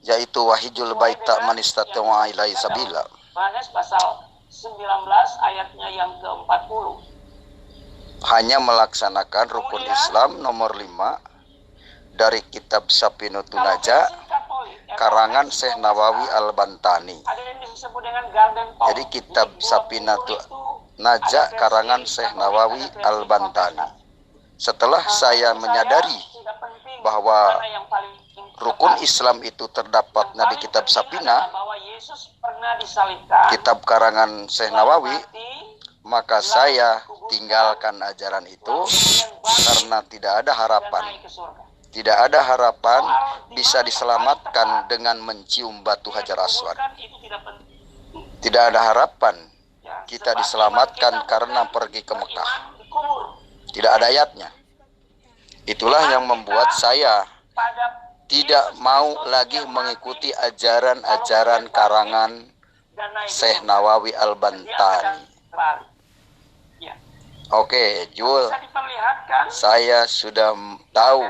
yaitu wahijul baita man istata'a ilaihi sabila. Yohanes pasal 19 ayatnya yang ke-40. Hanya melaksanakan rukun Islam nomor 5 dari kitab Safinatun Najah karangan Syekh Nawawi Al-Bantani. Ada yang disebut dengan Garden Talk. Jadi kitab Safinatun Najah karangan Syekh Nawawi Al-Bantani. Setelah saya menyadari bahwa rukun Islam itu terdapatnya di kitab Safinah, kitab karangan Syekh Nawawi, maka saya tinggalkan ajaran itu karena tidak ada harapan. Tidak ada harapan bisa diselamatkan dengan mencium batu Hajar Aswad. Tidak ada harapan kita diselamatkan karena pergi ke Mekah. Tidak ada ayatnya. Itulah yang membuat saya tidak mau lagi mengikuti ajaran-ajaran karangan Syekh Nawawi Al-Bantani. Oke, Jul, saya sudah tahu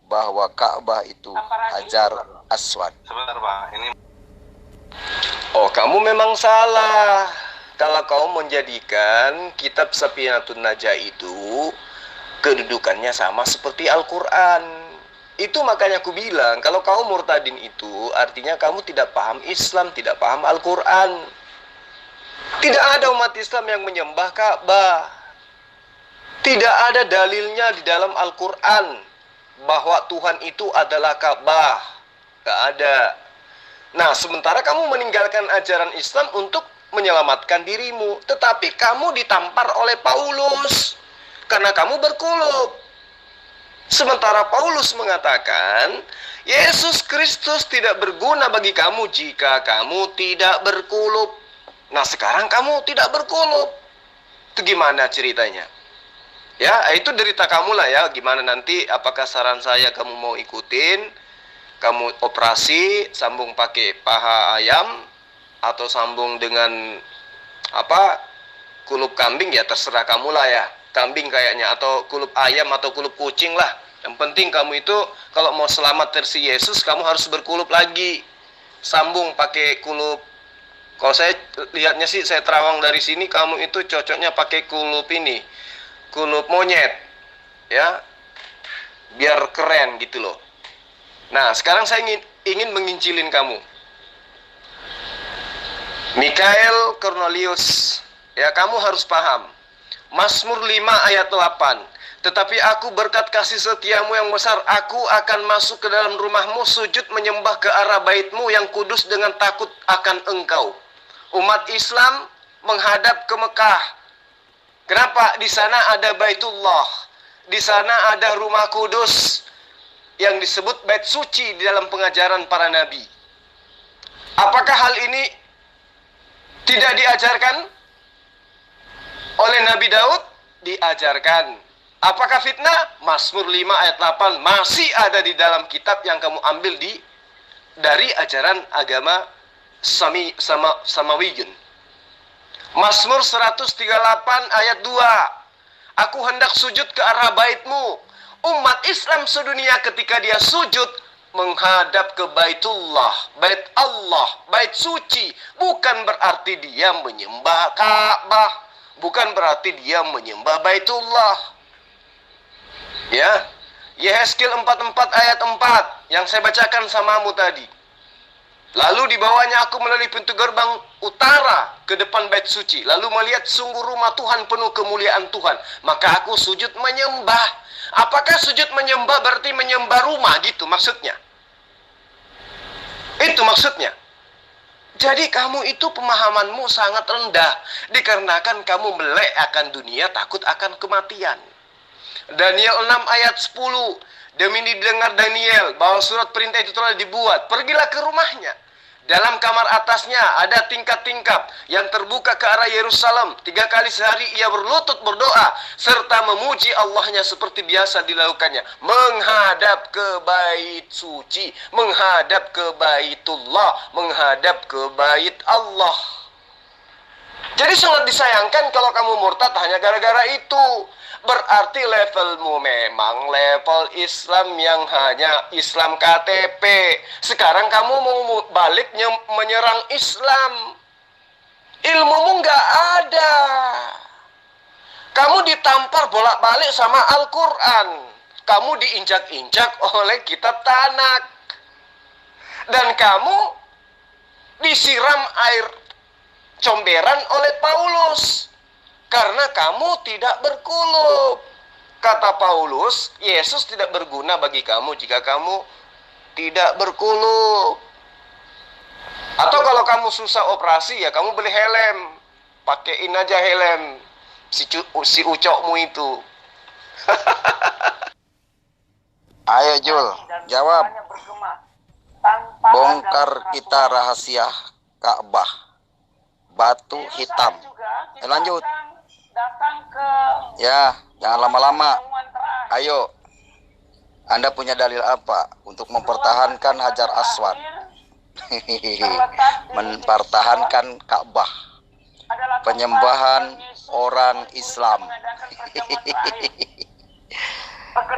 bahwa Ka'bah itu Hajar Aswad. Sebentar Pak, ini Oh, kamu memang salah kalau kau menjadikan kitab Safinatun Najah itu kedudukannya sama seperti Al-Quran. Itu makanya aku bilang, kalau kau murtadin itu artinya kamu tidak paham Islam, tidak paham Al-Quran. Tidak ada umat Islam yang menyembah Ka'bah. Tidak ada dalilnya di dalam Al-Quran bahwa Tuhan itu adalah Ka'bah. Tidak ada. Nah, sementara kamu meninggalkan ajaran Islam untuk menyelamatkan dirimu. Tetapi kamu ditampar oleh Paulus karena kamu berkulub. Sementara Paulus mengatakan, Yesus Kristus tidak berguna bagi kamu jika kamu tidak berkulub. Nah, sekarang kamu tidak berkulub. Itu gimana ceritanya? Ya, itu derita kamu lah ya. Gimana nanti, apakah saran saya kamu mau ikutin? Kamu operasi, sambung pakai paha ayam, atau sambung dengan kulup kambing, ya terserah kamu lah ya. Kambing kayaknya, atau kulup ayam, atau kulup kucing lah. Yang penting kamu itu, kalau mau selamat dari Yesus, kamu harus berkulup lagi. Sambung pakai kulup. Kalau saya lihatnya sih, saya terawang dari sini, kamu itu cocoknya pakai kulup ini. Kulup monyet, ya, biar keren gitu loh. Nah, sekarang saya ingin mengincilin kamu. Mikael Cornelius, ya, kamu harus paham. Mazmur 5 ayat 8. Tetapi aku berkat kasih setiamu yang besar, aku akan masuk ke dalam rumahmu, sujud menyembah ke arah baitmu yang kudus dengan takut akan engkau. Umat Islam menghadap ke Mekah. Kenapa? Di sana ada Baitullah. Di sana ada rumah kudus yang disebut bait suci di dalam pengajaran para nabi. Apakah hal ini tidak diajarkan oleh Nabi Daud? Diajarkan. Apakah fitnah? Mazmur 5 ayat 8 masih ada di dalam kitab yang kamu ambil dari ajaran agama Samawiyun. Mazmur 138 ayat 2. Aku hendak sujud ke arah baitmu. Umat Islam sedunia ketika dia sujud menghadap ke Baitullah, Bait Allah, Bait suci, bukan berarti dia menyembah Ka'bah, bukan berarti dia menyembah Baitullah. Ya, Yehezkiel 44 ayat 4 yang saya bacakan samamu tadi. Lalu dibawanya aku melalui pintu gerbang utara ke depan bait suci, lalu melihat sungguh rumah Tuhan penuh kemuliaan Tuhan, maka aku sujud menyembah. Apakah sujud menyembah berarti menyembah rumah gitu maksudnya? Itu maksudnya. Jadi kamu itu pemahamanmu sangat rendah, dikarenakan kamu melek akan dunia, takut akan kematian. Daniel 6 ayat 10. Demi didengar Daniel bahwa surat perintah itu telah dibuat, pergilah ke rumahnya. Dalam kamar atasnya ada tingkat-tingkat yang terbuka ke arah Yerusalem. 3 kali sehari ia berlutut berdoa serta memuji Allahnya seperti biasa dilakukannya. Menghadap ke bait suci, menghadap ke Baitullah, menghadap ke bait Allah. Jadi sangat disayangkan kalau kamu murtad hanya gara-gara itu. Berarti levelmu memang level Islam yang hanya Islam KTP. Sekarang kamu mau balik menyerang Islam. Ilmumu nggak ada. Kamu ditampar bolak-balik sama Al-Quran. Kamu diinjak-injak oleh kitab Tanak. Dan kamu disiram air comberan oleh Paulus. Karena kamu tidak berkulub. Kata Paulus, Yesus tidak berguna bagi kamu jika kamu tidak berkulub. Atau kalau kamu susah operasi, ya kamu beli helm. Pakein aja helm si ucokmu itu. Ayo Jul, jawab. Bongkar kita rahasia Ka'bah. Batu hitam. Lanjut. Ya, jangan lama-lama. Ayo. Anda punya dalil apa untuk mempertahankan Hajar Aswad? Mempertahankan Ka'bah. Penyembahan orang Islam.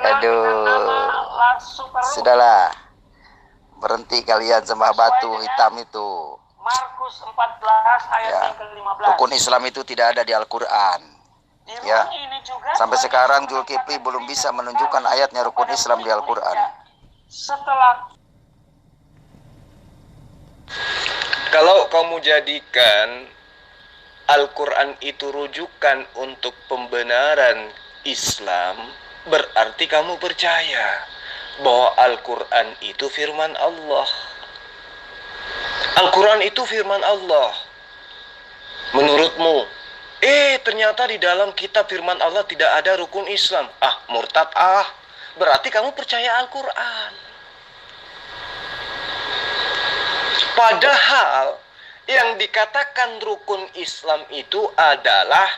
Aduh. Sudahlah. Berhenti kalian sembah batu hitam itu. Markus 14 ayat yang ke-15. Rukun Islam itu tidak ada di Al-Quran. Ya. Sampai sekarang Zulkifli belum bisa menunjukkan ayatnya rukun Islam di Al-Quran. Kalau kamu jadikan Al-Quran itu rujukan untuk pembenaran Islam, berarti kamu percaya bahwa Al-Quran itu firman Allah. Al-Quran itu firman Allah. Menurutmu, ternyata di dalam kitab firman Allah tidak ada rukun Islam. Murtad berarti kamu percaya Al-Quran. Padahal yang dikatakan rukun Islam itu adalah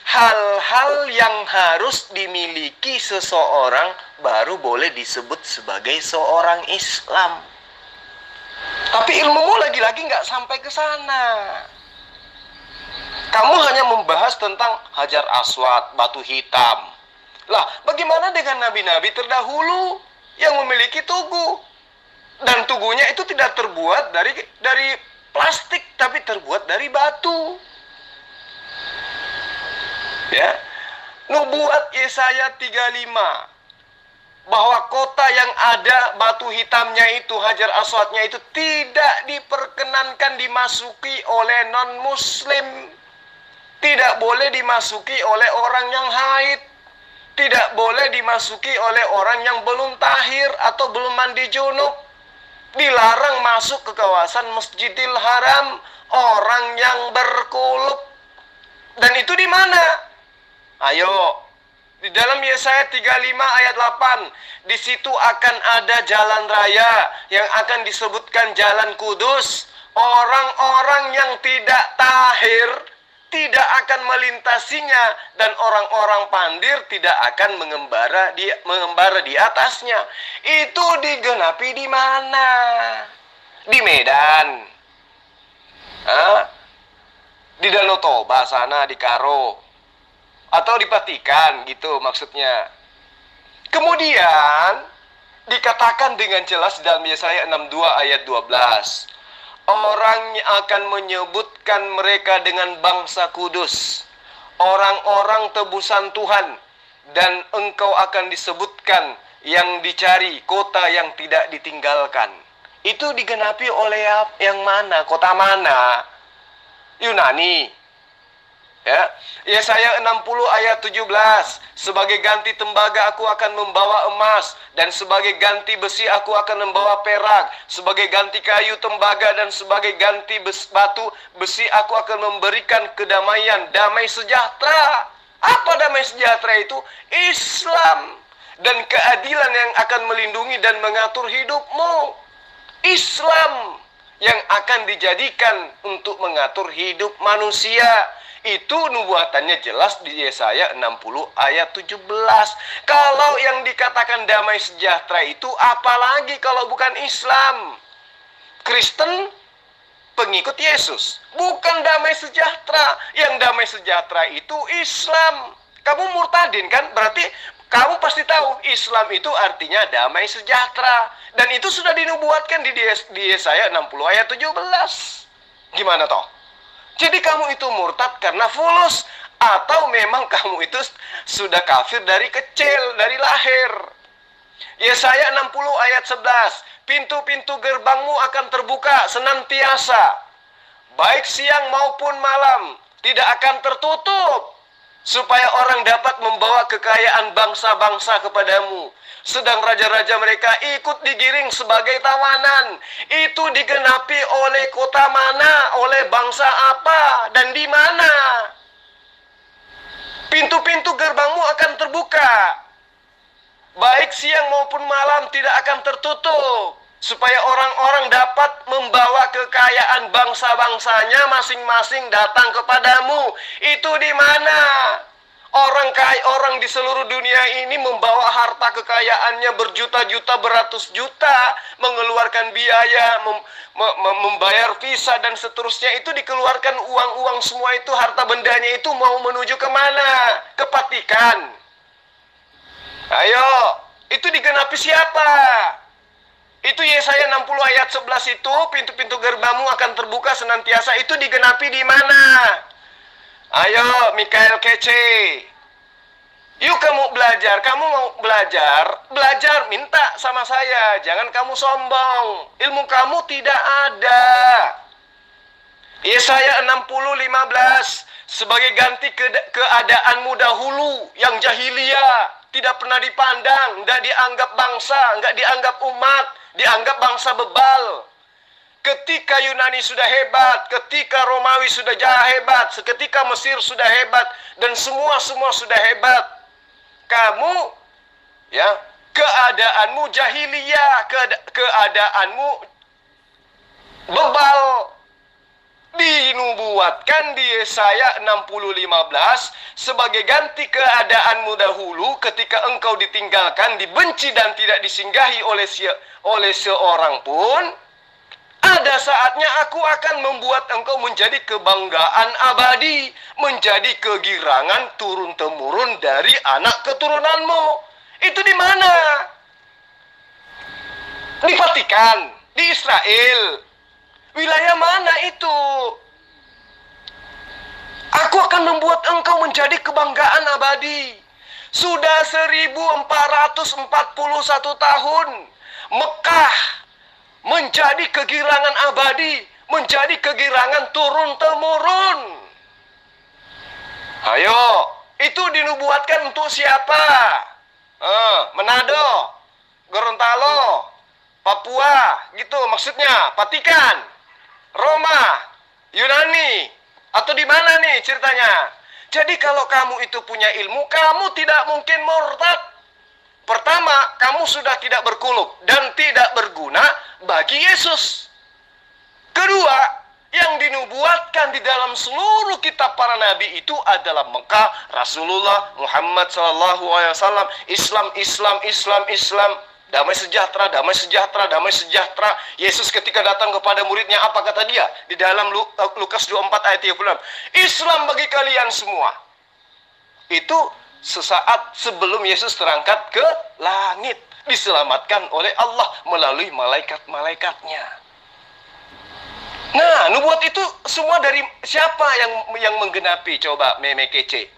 hal-hal yang harus dimiliki seseorang baru boleh disebut sebagai seorang Islam. Tapi ilmumu lagi-lagi nggak sampai ke sana. Kamu hanya membahas tentang Hajar Aswad, batu hitam. Lah, bagaimana dengan nabi-nabi terdahulu yang memiliki tugu? Dan tugunya itu tidak terbuat dari plastik, tapi terbuat dari batu. Ya. Nubuat Yesaya 35. Bahwa kota yang ada batu hitamnya itu, Hajar Aswadnya itu tidak diperkenankan dimasuki oleh non-muslim. Tidak boleh dimasuki oleh orang yang haid. Tidak boleh dimasuki oleh orang yang belum tahir atau belum mandi junub. Dilarang masuk ke kawasan Masjidil Haram orang yang berkulub. Dan itu di mana? Ayo. Di dalam Yesaya 35 ayat 8, di situ akan ada jalan raya yang akan disebutkan jalan kudus. Orang-orang yang tidak tahir tidak akan melintasinya, dan orang-orang pandir tidak akan mengembara di atasnya. Itu digenapi di mana? Di Medan, di Danau Toba sana, di Karo, atau di Patikan gitu maksudnya. Kemudian dikatakan dengan jelas dalam Yesaya 62 ayat 12. Orang akan menyebutkan mereka dengan bangsa kudus, orang-orang tebusan Tuhan, dan engkau akan disebutkan yang dicari, kota yang tidak ditinggalkan. Itu digenapi oleh yang mana? Kota mana? Yunani. Ya, Yesaya 60 ayat 17. Sebagai ganti tembaga aku akan membawa emas, dan sebagai ganti besi aku akan membawa perak. Sebagai ganti kayu tembaga dan sebagai ganti batu besi aku akan memberikan kedamaian, damai sejahtera. Apa damai sejahtera itu? Islam dan keadilan yang akan melindungi dan mengatur hidupmu. Islam yang akan dijadikan untuk mengatur hidup manusia. Itu nubuatannya jelas di Yesaya 60 ayat 17. Kalau yang dikatakan damai sejahtera itu apalagi kalau bukan Islam? Kristen pengikut Yesus, bukan damai sejahtera. Yang damai sejahtera itu Islam. Kamu murtadin kan? Berarti kamu pasti tahu Islam itu artinya damai sejahtera. Dan itu sudah dinubuatkan di Yesaya 60 ayat 17. Gimana toh? Jadi kamu itu murtad karena fulus, atau memang kamu itu sudah kafir dari kecil, dari lahir. Yesaya 60 ayat 11. Pintu-pintu gerbangmu akan terbuka senantiasa, baik siang maupun malam, tidak akan tertutup, supaya orang dapat membawa kekayaan bangsa-bangsa kepadamu. Sedang raja-raja mereka ikut digiring sebagai tawanan. Itu digenapi oleh kota mana, oleh bangsa apa, dan di mana? Pintu-pintu gerbangmu akan terbuka, baik siang maupun malam tidak akan tertutup, supaya orang-orang dapat membawa kekayaan bangsa-bangsanya masing-masing datang kepadamu. Itu di mana? Orang di seluruh dunia ini membawa harta kekayaannya berjuta-juta, beratus juta, mengeluarkan biaya, membayar visa dan seterusnya. Itu dikeluarkan uang-uang semua itu, harta bendanya itu mau menuju kemana? Ke Vatikan. Ayo, itu digenapi siapa? Itu Yesaya 60 ayat 11 itu, pintu-pintu gerbangmu akan terbuka senantiasa. Itu digenapi di mana? Ayo, Mikael Kece. Yuk kamu belajar. Kamu mau belajar? Belajar, minta sama saya. Jangan kamu sombong. Ilmu kamu tidak ada. Yesaya 60:15. Sebagai ganti keadaanmu dahulu yang jahiliyah, tidak pernah dipandang, nggak dianggap bangsa, nggak dianggap umat, dianggap bangsa bebal. Ketika Yunani sudah hebat, ketika Romawi sudah hebat, ketika Mesir sudah hebat, dan semua sudah hebat, kamu, ya, keadaanmu jahiliyah, keadaanmu bebal. Dinubuatkan di Yesaya 60:15, sebagai ganti keadaanmu dahulu ketika engkau ditinggalkan, dibenci dan tidak disinggahi oleh seorang pun. Ada saatnya aku akan membuat engkau menjadi kebanggaan abadi, menjadi kegirangan turun-temurun dari anak keturunanmu. Itu di mana? Di Vatikan, di Israel. Wilayah mana itu? Aku akan membuat engkau menjadi kebanggaan abadi. Sudah 1441 tahun Mekah menjadi kegirangan abadi, menjadi kegirangan turun-temurun. Ayo, itu dinubuatkan untuk siapa? Manado, Gorontalo, Papua, gitu maksudnya. Vatikan, Roma, Yunani, atau di mana nih ceritanya? Jadi kalau kamu itu punya ilmu, kamu tidak mungkin murtad. Pertama, kamu sudah tidak berkulub dan tidak berguna bagi Yesus. Kedua, yang yang dinubuatkan di dalam seluruh kitab para nabi itu adalah Mekah, Rasulullah Muhammad SAW, Islam, Islam, Islam, Islam, damai sejahtera, damai sejahtera, damai sejahtera. Yesus ketika datang kepada muridnya, apa kata dia? Di dalam Lukas 24 ayat 36, Islam bagi kalian semua. Itu sesaat sebelum Yesus terangkat ke langit, diselamatkan oleh Allah melalui malaikat-malaikatnya. Nah, nubuat itu semua dari siapa yang menggenapi? Coba meme kece.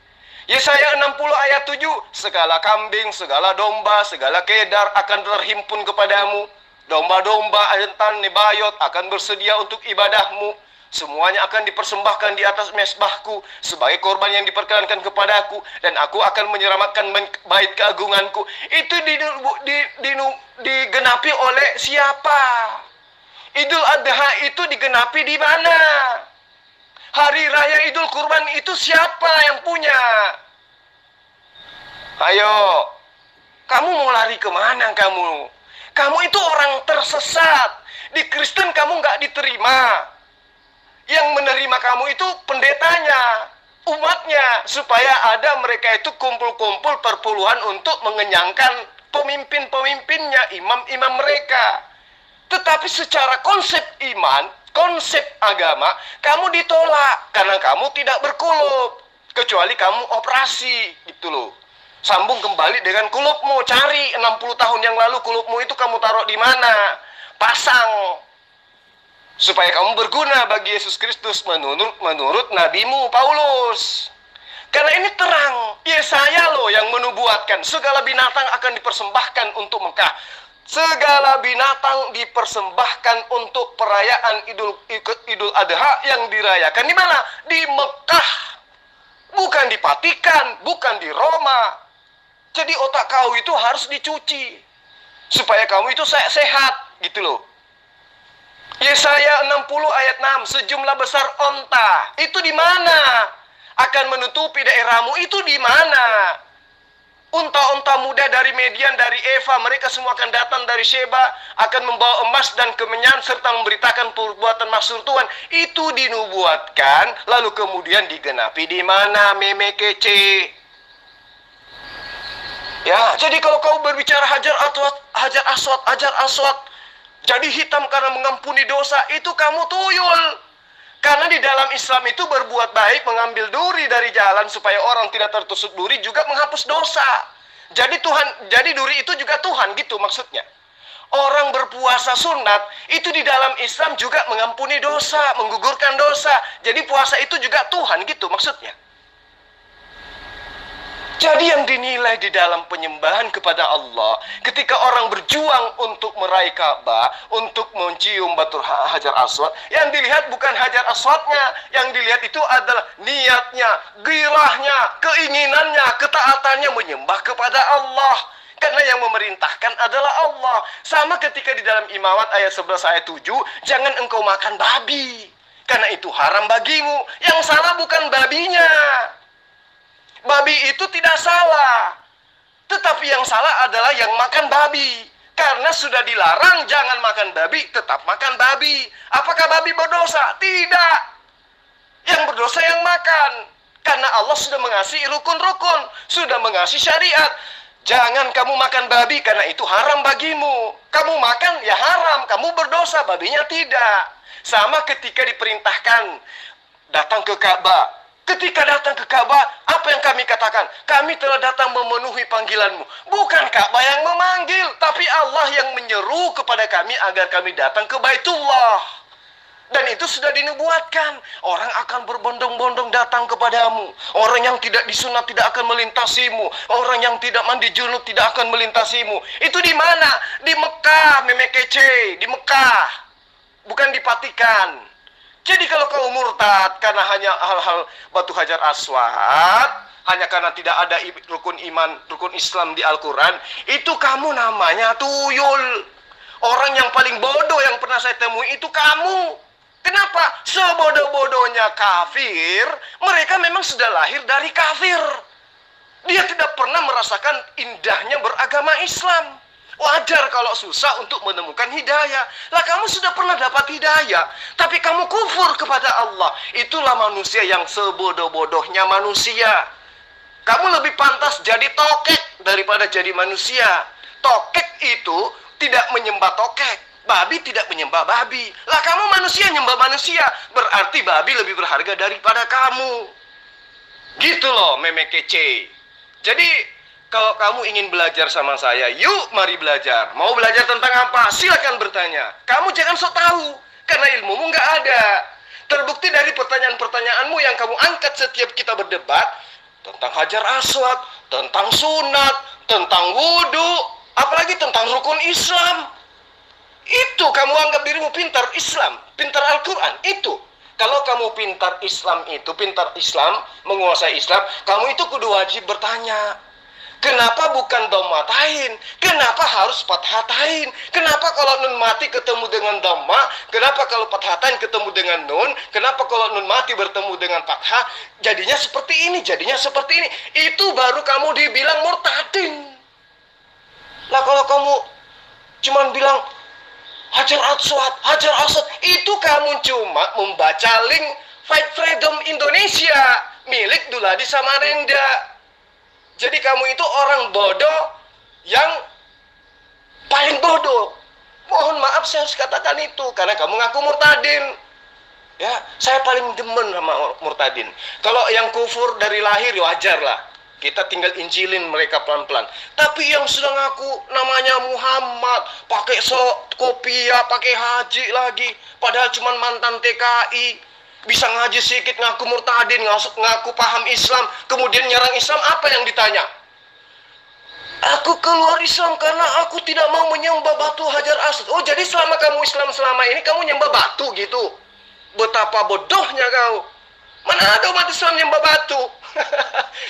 Yesaya 60 ayat 7, segala kambing, segala domba, segala kedar akan terhimpun kepadamu. Domba-domba, jantan, nebayot akan bersedia untuk ibadahmu. Semuanya akan dipersembahkan di atas mezbahku sebagai korban yang diperkenankan kepadaku, dan aku akan menyelamatkan bait keagunganku. Itu digenapi oleh siapa? Idul Adha itu digenapi di mana? Hari Raya Idul Kurban itu siapa yang punya? Ayo, kamu mau lari kemana kamu? Kamu itu orang tersesat. Di Kristen kamu nggak diterima. Yang menerima kamu itu pendetanya, umatnya, supaya ada mereka itu kumpul-kumpul perpuluhan untuk mengenyangkan pemimpin-pemimpinnya, imam-imam mereka. Tetapi secara konsep iman, konsep agama, kamu ditolak karena kamu tidak berkulub. Kecuali kamu operasi, gitu loh. Sambung kembali dengan kulubmu, cari 60 tahun yang lalu kulubmu itu kamu taruh di mana. Pasang. Supaya kamu berguna bagi Yesus Kristus menurut nabimu Paulus. Karena ini terang, Yesaya loh yang menubuatkan segala binatang akan dipersembahkan untuk Mekah. Segala binatang dipersembahkan untuk perayaan Idul Adha yang dirayakan di mana? Di Mekah. Bukan di Vatikan, bukan di Roma. Jadi otak kau itu harus dicuci supaya kamu itu sehat, gitu loh. Yesaya 60 ayat 6, sejumlah besar onta itu di mana? Akan menutupi daerahmu, itu di mana? Unta-unta muda dari Median, dari Eva, mereka semua akan datang dari Sheba, akan membawa emas dan kemenyan, serta memberitakan perbuatan maksud Tuhan. Itu dinubuatkan, lalu kemudian digenapi di mana? Meme kece. Ya, jadi kalau kau berbicara hajar aswad, jadi hitam karena mengampuni dosa, itu kamu tuyul. Karena di dalam Islam itu berbuat baik, mengambil duri dari jalan supaya orang tidak tertusuk duri, juga menghapus dosa. Jadi duri itu juga Tuhan, gitu maksudnya. Orang berpuasa sunat itu di dalam Islam juga mengampuni dosa, menggugurkan dosa. Jadi puasa itu juga Tuhan, gitu maksudnya. Jadi yang dinilai di dalam penyembahan kepada Allah, ketika orang berjuang untuk meraih Ka'bah, untuk mencium batu hajar aswad, yang dilihat bukan hajar aswadnya, yang dilihat itu adalah niatnya, gairahnya, keinginannya, ketaatannya menyembah kepada Allah. Karena yang memerintahkan adalah Allah. Sama ketika di dalam Imamat ayat 11 ayat 7, jangan engkau makan babi, karena itu haram bagimu. Yang salah bukan babinya. Babi itu tidak salah, tetapi yang salah adalah yang makan babi. Karena sudah dilarang jangan makan babi, tetap makan babi. Apakah babi berdosa? Tidak. Yang berdosa yang makan. Karena Allah sudah mengasihi rukun-rukun, sudah mengasihi syariat. Jangan kamu makan babi karena itu haram bagimu. Kamu makan ya haram, kamu berdosa, babinya tidak. Sama ketika diperintahkan datang ke Ka'bah. Ketika datang ke Ka'bah, apa yang kami katakan? Kami telah datang memenuhi panggilanmu. Bukan Ka'bah yang memanggil, tapi Allah yang menyeru kepada kami agar kami datang ke Baitullah. Dan itu sudah dinubuatkan. Orang akan berbondong-bondong datang kepadamu. Orang yang tidak disunat tidak akan melintasimu. Orang yang tidak mandi junub tidak akan melintasimu. Itu di mana? Di Mekah, meme kece. Di Mekah. Bukan di Vatikan. Jadi kalau kau murtad karena hanya hal-hal batu hajar aswad, hanya karena tidak ada rukun iman, rukun Islam di Al-Quran, itu kamu namanya tuyul. Orang yang paling bodoh yang pernah saya temui itu kamu. Kenapa? Sebodoh-bodohnya kafir, mereka memang sudah lahir dari kafir. Dia tidak pernah merasakan indahnya beragama Islam. Wajar kalau susah untuk menemukan hidayah. Lah kamu sudah pernah dapat hidayah, tapi kamu kufur kepada Allah. Itulah manusia yang sebodoh-bodohnya manusia. Kamu lebih pantas jadi tokek daripada jadi manusia. Tokek itu tidak menyembah tokek. Babi tidak menyembah babi. Lah kamu manusia nyembah manusia. Berarti babi lebih berharga daripada kamu. Gitu loh, meme kece. Jadi kalau kamu ingin belajar sama saya, yuk mari belajar. Mau belajar tentang apa? Silakan bertanya. Kamu jangan sok tahu, karena ilmumu nggak ada. Terbukti dari pertanyaan-pertanyaanmu yang kamu angkat setiap kita berdebat, tentang hajar aswad, tentang sunat, tentang wudhu, apalagi tentang rukun Islam. Itu kamu anggap dirimu pintar Islam, pintar Al-Quran, itu. Kalau kamu pintar Islam itu, pintar Islam, menguasai Islam, kamu itu kudu wajib bertanya. Kenapa bukan dhammatain? Kenapa harus fathatain? Kenapa kalau nun mati ketemu dengan dhamma? Kenapa kalau fathatain ketemu dengan nun? Kenapa kalau nun mati bertemu dengan fathah? Jadinya seperti ini, jadinya seperti ini. Itu baru kamu dibilang murtadin. Lah kalau kamu cuman bilang hajar aswad, itu kamu cuma membaca link Fight Freedom Indonesia milik Duladi Samarinda. Jadi kamu itu orang bodoh yang paling bodoh. Mohon maaf saya harus katakan itu, karena kamu ngaku murtadin. Ya, saya paling demen sama murtadin. Kalau yang kufur dari lahir wajar lah. Kita tinggal incilin mereka pelan-pelan. Tapi yang sudah ngaku namanya Muhammad, pakai kopiah, pakai haji lagi, padahal cuma mantan TKI, bisa ngaji sedikit ngaku murtadin, ngaku paham Islam, kemudian nyerang Islam, apa yang ditanya? Aku keluar Islam karena aku tidak mau menyembah batu hajar aswad. Oh, jadi selama kamu Islam selama ini kamu nyembah batu gitu? Betapa bodohnya kau. Mana ada umat Islam nyembah batu?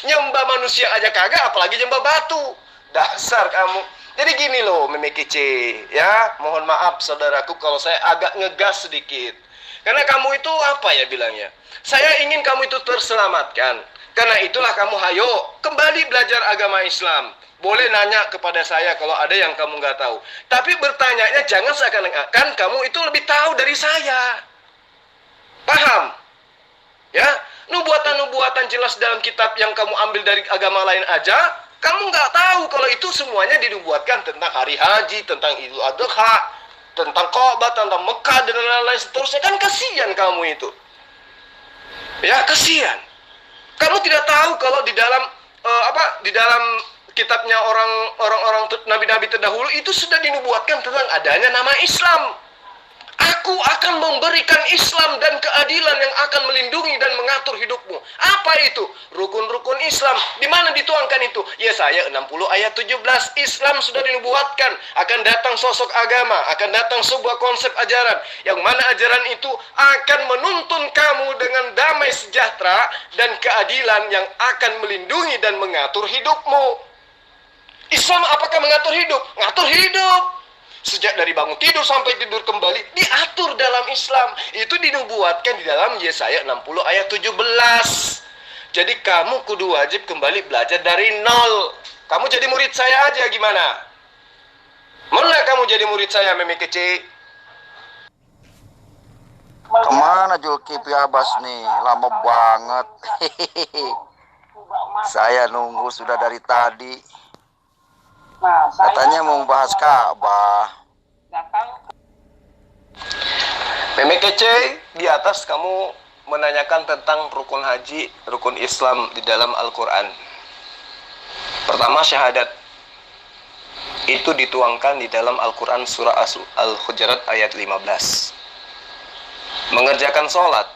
Nyembah manusia aja kagak, apalagi nyembah batu. Dasar kamu. Jadi gini loh, meme kece, ya. Mohon maaf saudaraku kalau saya agak ngegas sedikit. Karena kamu itu apa ya bilangnya? Saya ingin kamu itu terselamatkan. Karena itulah kamu hayo kembali belajar agama Islam. Boleh nanya kepada saya kalau ada yang kamu nggak tahu. Tapi bertanyanya jangan seakan-akan kamu itu lebih tahu dari saya. Paham? Ya, nubuatan-nubuatan jelas dalam kitab yang kamu ambil dari agama lain aja, kamu nggak tahu kalau itu semuanya dinubuatkan tentang hari haji, tentang Idul Adha, tentang Ka'bah, tentang Mekah dan lain-lain seterusnya. Kan kasihan kamu itu. Ya, kasihan. Kamu tidak tahu kalau di dalam di dalam kitabnya orang-orang nabi-nabi terdahulu itu sudah dinubuatkan tentang adanya nama Islam. Aku akan memberikan Islam dan keadilan yang akan melindungi dan mengatur hidupmu. Apa itu? Rukun-rukun Islam. Di mana dituangkan itu? Yesaya 60 ayat 17. Islam sudah dinubuatkan. Akan datang sosok agama. Akan datang sebuah konsep ajaran. Yang mana ajaran itu akan menuntun kamu dengan damai sejahtera dan keadilan yang akan melindungi dan mengatur hidupmu. Islam apakah mengatur hidup? Ngatur hidup. Sejak dari bangun tidur sampai tidur kembali diatur dalam Islam. Itu dinubuatkan di dalam Yesaya 60 ayat 17. Jadi kamu kudu wajib kembali belajar dari nol. Kamu jadi murid saya aja gimana? Mana kamu jadi murid saya, meme kece? Kemana Zulkifli Abbas nih? Lama banget. Saya nunggu sudah dari tadi. Katanya mau bahas Ka'bah. Meme kece, di atas kamu menanyakan tentang rukun haji, rukun Islam di dalam Al-Quran. Pertama, syahadat. Itu dituangkan di dalam Al-Quran surah Al-Hujurat ayat 15. Mengerjakan sholat.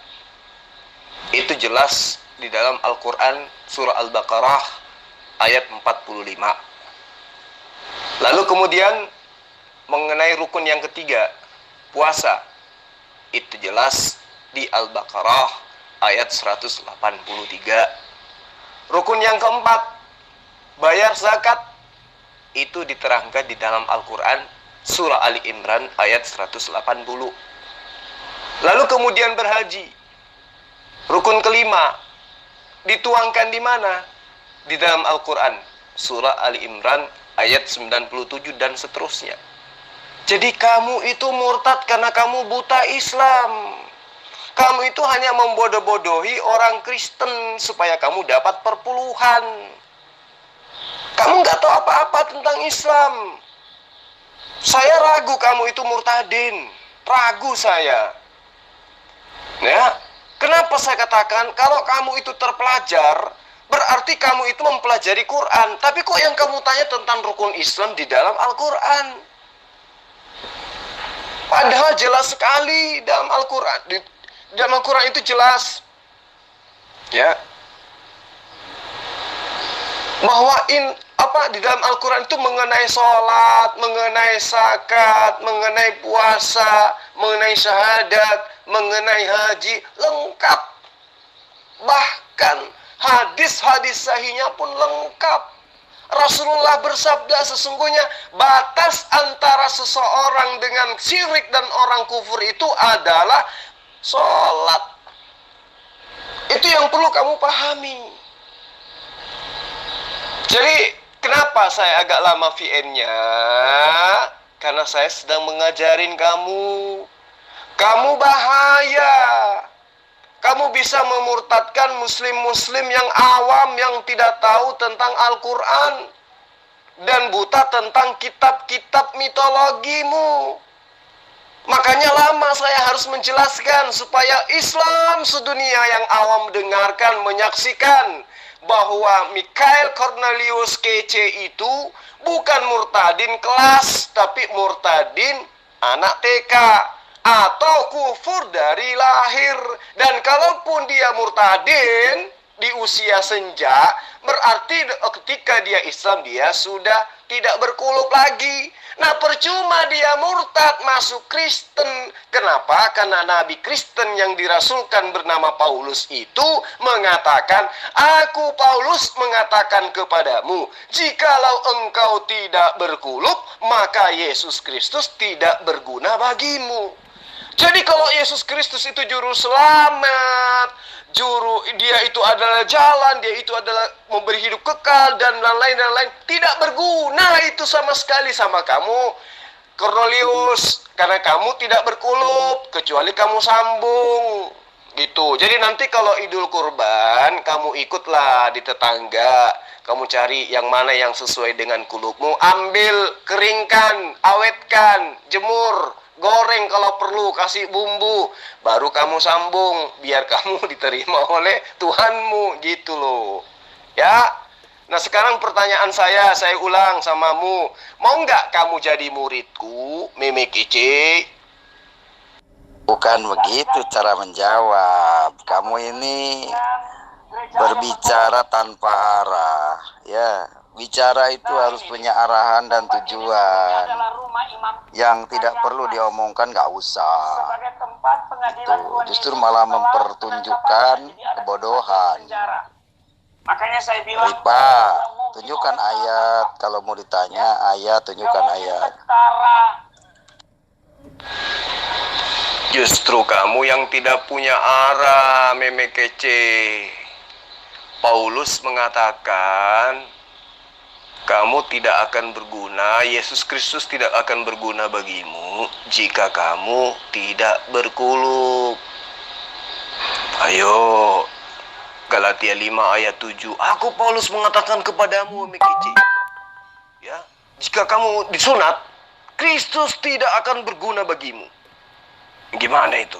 Itu jelas di dalam Al-Quran surah Al-Baqarah ayat 45. Lalu kemudian mengenai rukun yang ketiga, puasa. Itu jelas di Al-Baqarah ayat 183. Rukun yang keempat, bayar zakat. Itu diterangkan di dalam Al-Quran surah Ali Imran ayat 180. Lalu kemudian berhaji. Rukun kelima dituangkan di mana? Di dalam Al-Quran surah Ali Imran ayat 97 dan seterusnya. Jadi kamu itu murtad karena kamu buta Islam. Kamu itu hanya membodoh-bodohi orang Kristen supaya kamu dapat perpuluhan. Kamu nggak tahu apa-apa tentang Islam. Saya ragu kamu itu murtadin. Ragu saya. Ya, kenapa saya katakan kalau kamu itu terpelajar, berarti kamu itu mempelajari Quran. Tapi kok yang kamu tanya tentang rukun Islam di dalam Al-Quran? Padahal jelas sekali dalam Al-Quran. Di dalam Al-Quran itu jelas, ya, bahwa di dalam Al-Quran itu mengenai sholat, mengenai zakat, mengenai puasa, mengenai syahadat, mengenai haji, lengkap. Bahkan hadis-hadis sahihnya pun lengkap. Rasulullah bersabda, sesungguhnya batas antara seseorang dengan syirik dan orang kufur itu adalah sholat. Itu yang perlu kamu pahami. Jadi kenapa saya agak lama VN-nya? Karena saya sedang mengajarin kamu. Kamu bahaya. Kamu bisa memurtadkan muslim-muslim yang awam, yang tidak tahu tentang Al-Quran dan buta tentang kitab-kitab mitologimu. Makanya lama saya harus menjelaskan supaya Islam sedunia yang awam dengarkan, menyaksikan bahwa Mikhail Cornelius KC itu bukan murtadin kelas, tapi murtadin anak TK atau kufur dari lahir. Dan kalaupun dia murtadin di usia senja, berarti ketika dia Islam dia sudah tidak berkulub lagi. Nah, percuma dia murtad masuk Kristen. Kenapa? Karena Nabi Kristen yang dirasulkan bernama Paulus itu mengatakan, aku Paulus mengatakan kepadamu, jikalau engkau tidak berkulub, maka Yesus Kristus tidak berguna bagimu. Jadi kalau Yesus Kristus itu juru selamat, dia itu adalah jalan, dia itu adalah memberi hidup kekal dan lain-lain, tidak berguna itu sama sekali sama kamu, Cornelius, karena kamu tidak berkulub kecuali kamu sambung gitu. Jadi nanti kalau Idul Kurban, kamu ikutlah di tetangga, kamu cari yang mana yang sesuai dengan kulubmu, ambil, keringkan, awetkan, jemur, goreng kalau perlu, kasih bumbu, baru kamu sambung, biar kamu diterima oleh Tuhanmu, gitu loh. Ya, nah sekarang pertanyaan saya ulang samamu, mau nggak kamu jadi muridku, Meme Kece? Bukan begitu cara menjawab. Kamu ini berbicara tanpa arah, ya. Bicara itu harus punya arahan dan tujuan. Yang tidak perlu diomongkan nggak usah. Itu justru malah mempertunjukkan kebodohan. Makanya saya bilang, Ripa, tunjukkan ayat. Kalau mau ditanya ayat, tunjukkan ayat. Justru kamu yang tidak punya arah, Meme Kece. Paulus mengatakan, kamu tidak akan berguna, Yesus Kristus tidak akan berguna bagimu jika kamu tidak berkulub. Ayo, Galatia 5 ayat 7. Aku Paulus mengatakan kepadamu, Mekece, ya, jika kamu disunat, Kristus tidak akan berguna bagimu. Gimana itu?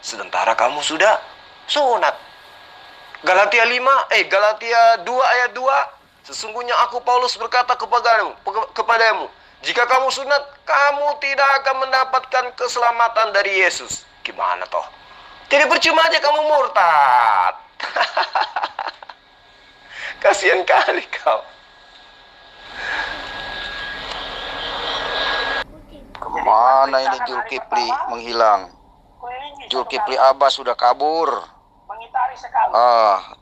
Sementara kamu sudah sunat. Galatia 2 ayat 2. Sesungguhnya aku Paulus berkata kepadamu, jika kamu sunat, kamu tidak akan mendapatkan keselamatan dari Yesus. Gimana toh? Jadi percuma aja kamu murtad. Kasihan kali kau. Kemana ini Zulkifli menghilang? Zulkifli Abbas sudah kabur.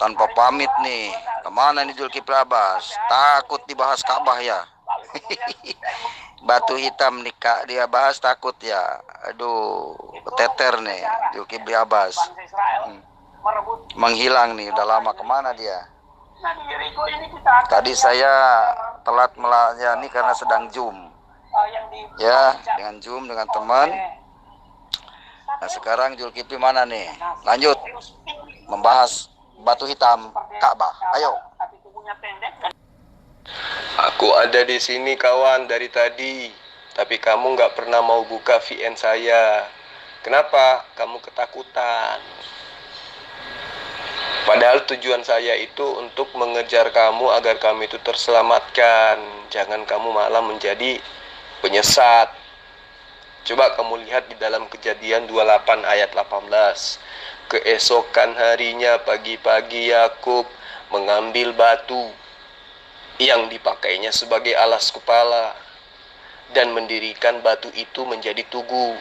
Tanpa pamit nih. Kemana nih Zulkifli Abbas? Takut dibahas Ka'bah ya. Batu hitam nih Kak, dia bahas takut ya. Aduh, teter nih Zulkifli Abbas. Menghilang nih, udah lama. Kemana dia? Nah, di Jericho ini kita akan Tadi saya telat melayani karena sedang Zoom. yang di Ya, dengan Zoom dengan teman. Nah, sekarang Zulkifli mana nih? Lanjut membahas batu hitam Ka'bah. Ayo. tapi tubuhnya pendek dan Aku ada di sini kawan dari tadi, tapi kamu nggak pernah mau buka VN saya. Kenapa? Kamu ketakutan. Padahal tujuan saya itu untuk mengejar kamu agar kamu itu terselamatkan. Jangan kamu malah menjadi penyesat. Coba kamu lihat di dalam Kejadian 28 ayat 18. Keesokan harinya pagi-pagi Yakub mengambil batu yang dipakainya sebagai alas kepala dan mendirikan batu itu menjadi tugu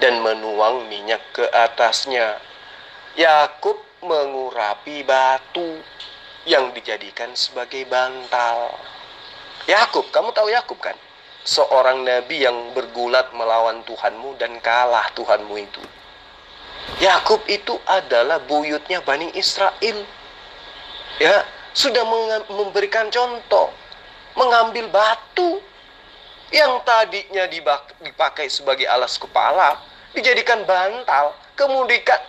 dan menuang minyak ke atasnya. Yakub mengurapi batu yang dijadikan sebagai bantal. Yakub, kamu tahu Yakub kan? Seorang nabi yang bergulat melawan Tuhanmu dan kalah Tuhanmu itu. Yakub itu adalah buyutnya Bani Israel. Ya, sudah memberikan contoh, mengambil batu yang tadinya dipakai sebagai alas kepala, dijadikan bantal,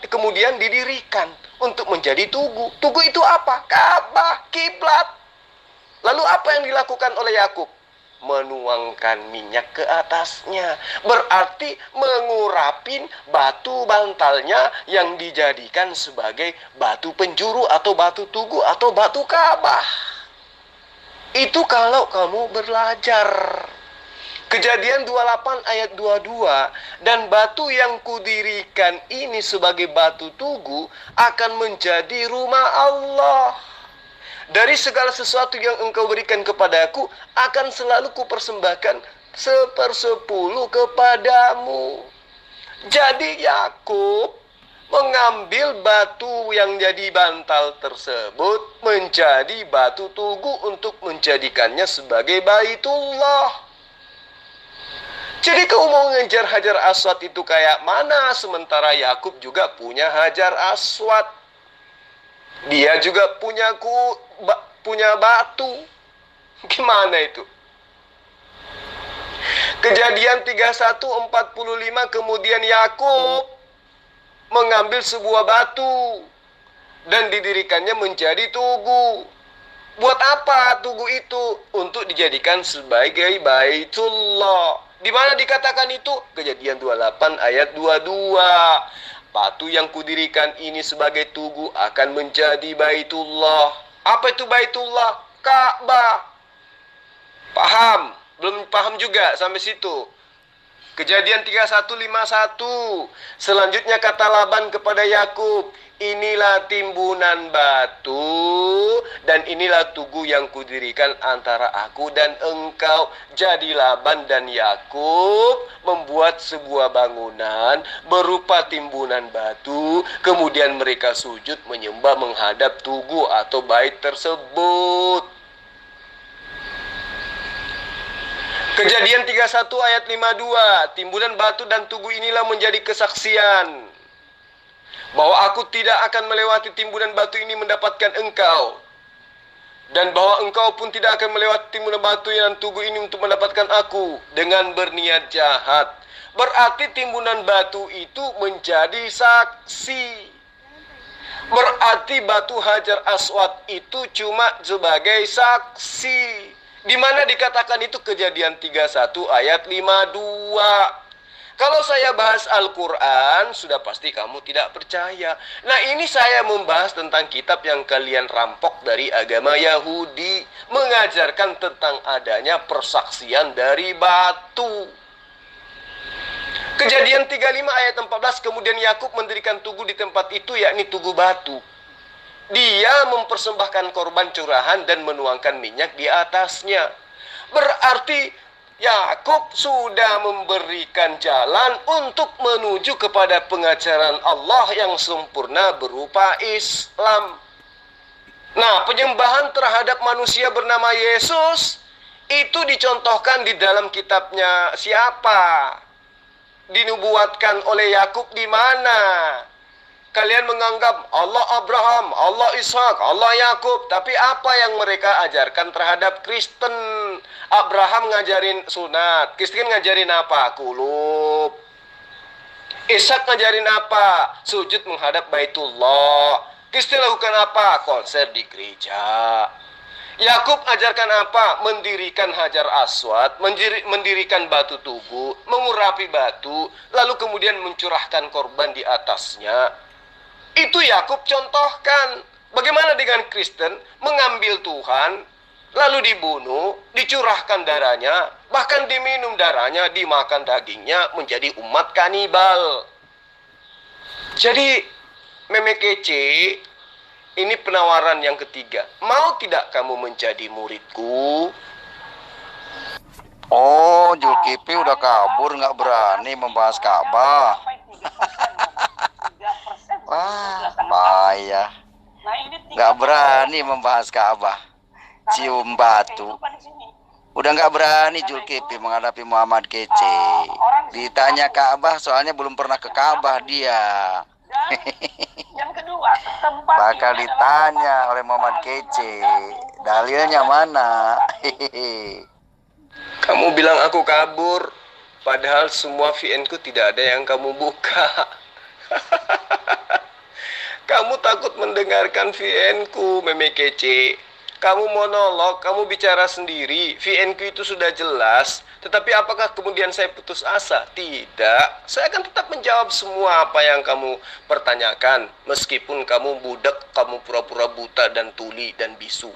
kemudian didirikan untuk menjadi tugu. Tugu itu apa? Ka'bah, kiblat. Lalu apa yang dilakukan oleh Yakub? Menuangkan minyak ke atasnya. Berarti mengurapin batu bantalnya yang dijadikan sebagai batu penjuru atau batu tugu atau batu Ka'bah. Itu kalau kamu belajar. Kejadian 28 ayat 22, dan batu yang kudirikan ini sebagai batu tugu akan menjadi rumah Allah. Dari segala sesuatu yang engkau berikan kepadaku akan selalu kupersembahkan 1/10 kepadamu. Jadi Yakub mengambil batu yang jadi bantal tersebut menjadi batu tugu untuk menjadikannya sebagai Baitullah. Jadi kau mau ngejar Hajar Aswad itu kayak mana? Sementara Yakub juga punya Hajar Aswad. Dia juga punya batu. Gimana itu? Kejadian 31:45, kemudian Yakub mengambil sebuah batu dan didirikannya menjadi tugu. Buat apa tugu itu? Untuk dijadikan sebagai Baitullah. Di mana dikatakan itu? Kejadian 28 ayat 22. Batu yang kudirikan ini sebagai tugu akan menjadi Baitullah. Apa itu Baitullah? Ka'bah. Paham? Belum paham juga sampai situ. Kejadian 31:51. Selanjutnya kata Laban kepada Yakub, inilah timbunan batu dan inilah tugu yang kudirikan antara aku dan engkau. Jadi Laban dan Yakub membuat sebuah bangunan berupa timbunan batu. Kemudian mereka sujud menyembah menghadap tugu atau bait tersebut. Kejadian 31 ayat 52. Timbunan batu dan tugu inilah menjadi kesaksian bahwa aku tidak akan melewati timbunan batu ini mendapatkan engkau, dan bahwa engkau pun tidak akan melewati timbunan batu dan tugu ini untuk mendapatkan aku dengan berniat jahat. Berarti timbunan batu itu menjadi saksi. Berarti batu Hajar Aswad itu cuma sebagai saksi. Di mana dikatakan itu? Kejadian 31 ayat 52. Kalau saya bahas Al-Quran, sudah pasti kamu tidak percaya. Nah, ini saya membahas tentang kitab yang kalian rampok dari agama Yahudi, mengajarkan tentang adanya persaksian dari batu. Kejadian 35 ayat 14, kemudian Yakub mendirikan tugu di tempat itu, yakni tugu batu. Dia mempersembahkan korban curahan dan menuangkan minyak di atasnya. Berarti Yakub sudah memberikan jalan untuk menuju kepada pengajaran Allah yang sempurna berupa Islam. Nah, penyembahan terhadap manusia bernama Yesus itu dicontohkan di dalam kitabnya siapa? Dinubuatkan oleh Yakub di mana? Kalian menganggap Allah Abraham, Allah Ishak, Allah Yakub. Tapi apa yang mereka ajarkan terhadap Kristen? Abraham ngajarin sunat. Kristen ngajarin apa? Kulub. Ishak ngajarin apa? Sujud menghadap Baitullah. Kristen lakukan apa? Konser di gereja. Yakub ajarkan apa? Mendirikan Hajar Aswad, mendirikan batu tugu, mengurapi batu, lalu kemudian mencurahkan korban di atasnya. Itu Yakub contohkan. Bagaimana dengan Kristen? Mengambil Tuhan, lalu dibunuh, dicurahkan darahnya, bahkan diminum darahnya, dimakan dagingnya, menjadi umat kanibal. Jadi, meme kece, ini penawaran yang ketiga. Mau tidak kamu menjadi muridku? Oh, Zulkifli udah kabur, nggak berani membahas Ka'bah. Wah, payah. Nggak berani membahas Ka'bah. Cium batu. Udah nggak berani Zulkifli menghadapi Muhammad kece. Ditanya Ka'bah, soalnya belum pernah ke Ka'bah dia. Yang kedua, tempat Bakal ditanya oleh Muhammad kece, dalilnya mana? Kamu bilang aku kabur, padahal semua VN ku tidak ada yang kamu buka. Kamu takut mendengarkan VN ku, meme kece. Kamu monolog, kamu bicara sendiri. VN ku itu sudah jelas. Tetapi apakah kemudian saya putus asa? Tidak. Saya akan tetap menjawab semua apa yang kamu pertanyakan. Meskipun kamu budak, kamu pura-pura buta dan tuli dan bisu.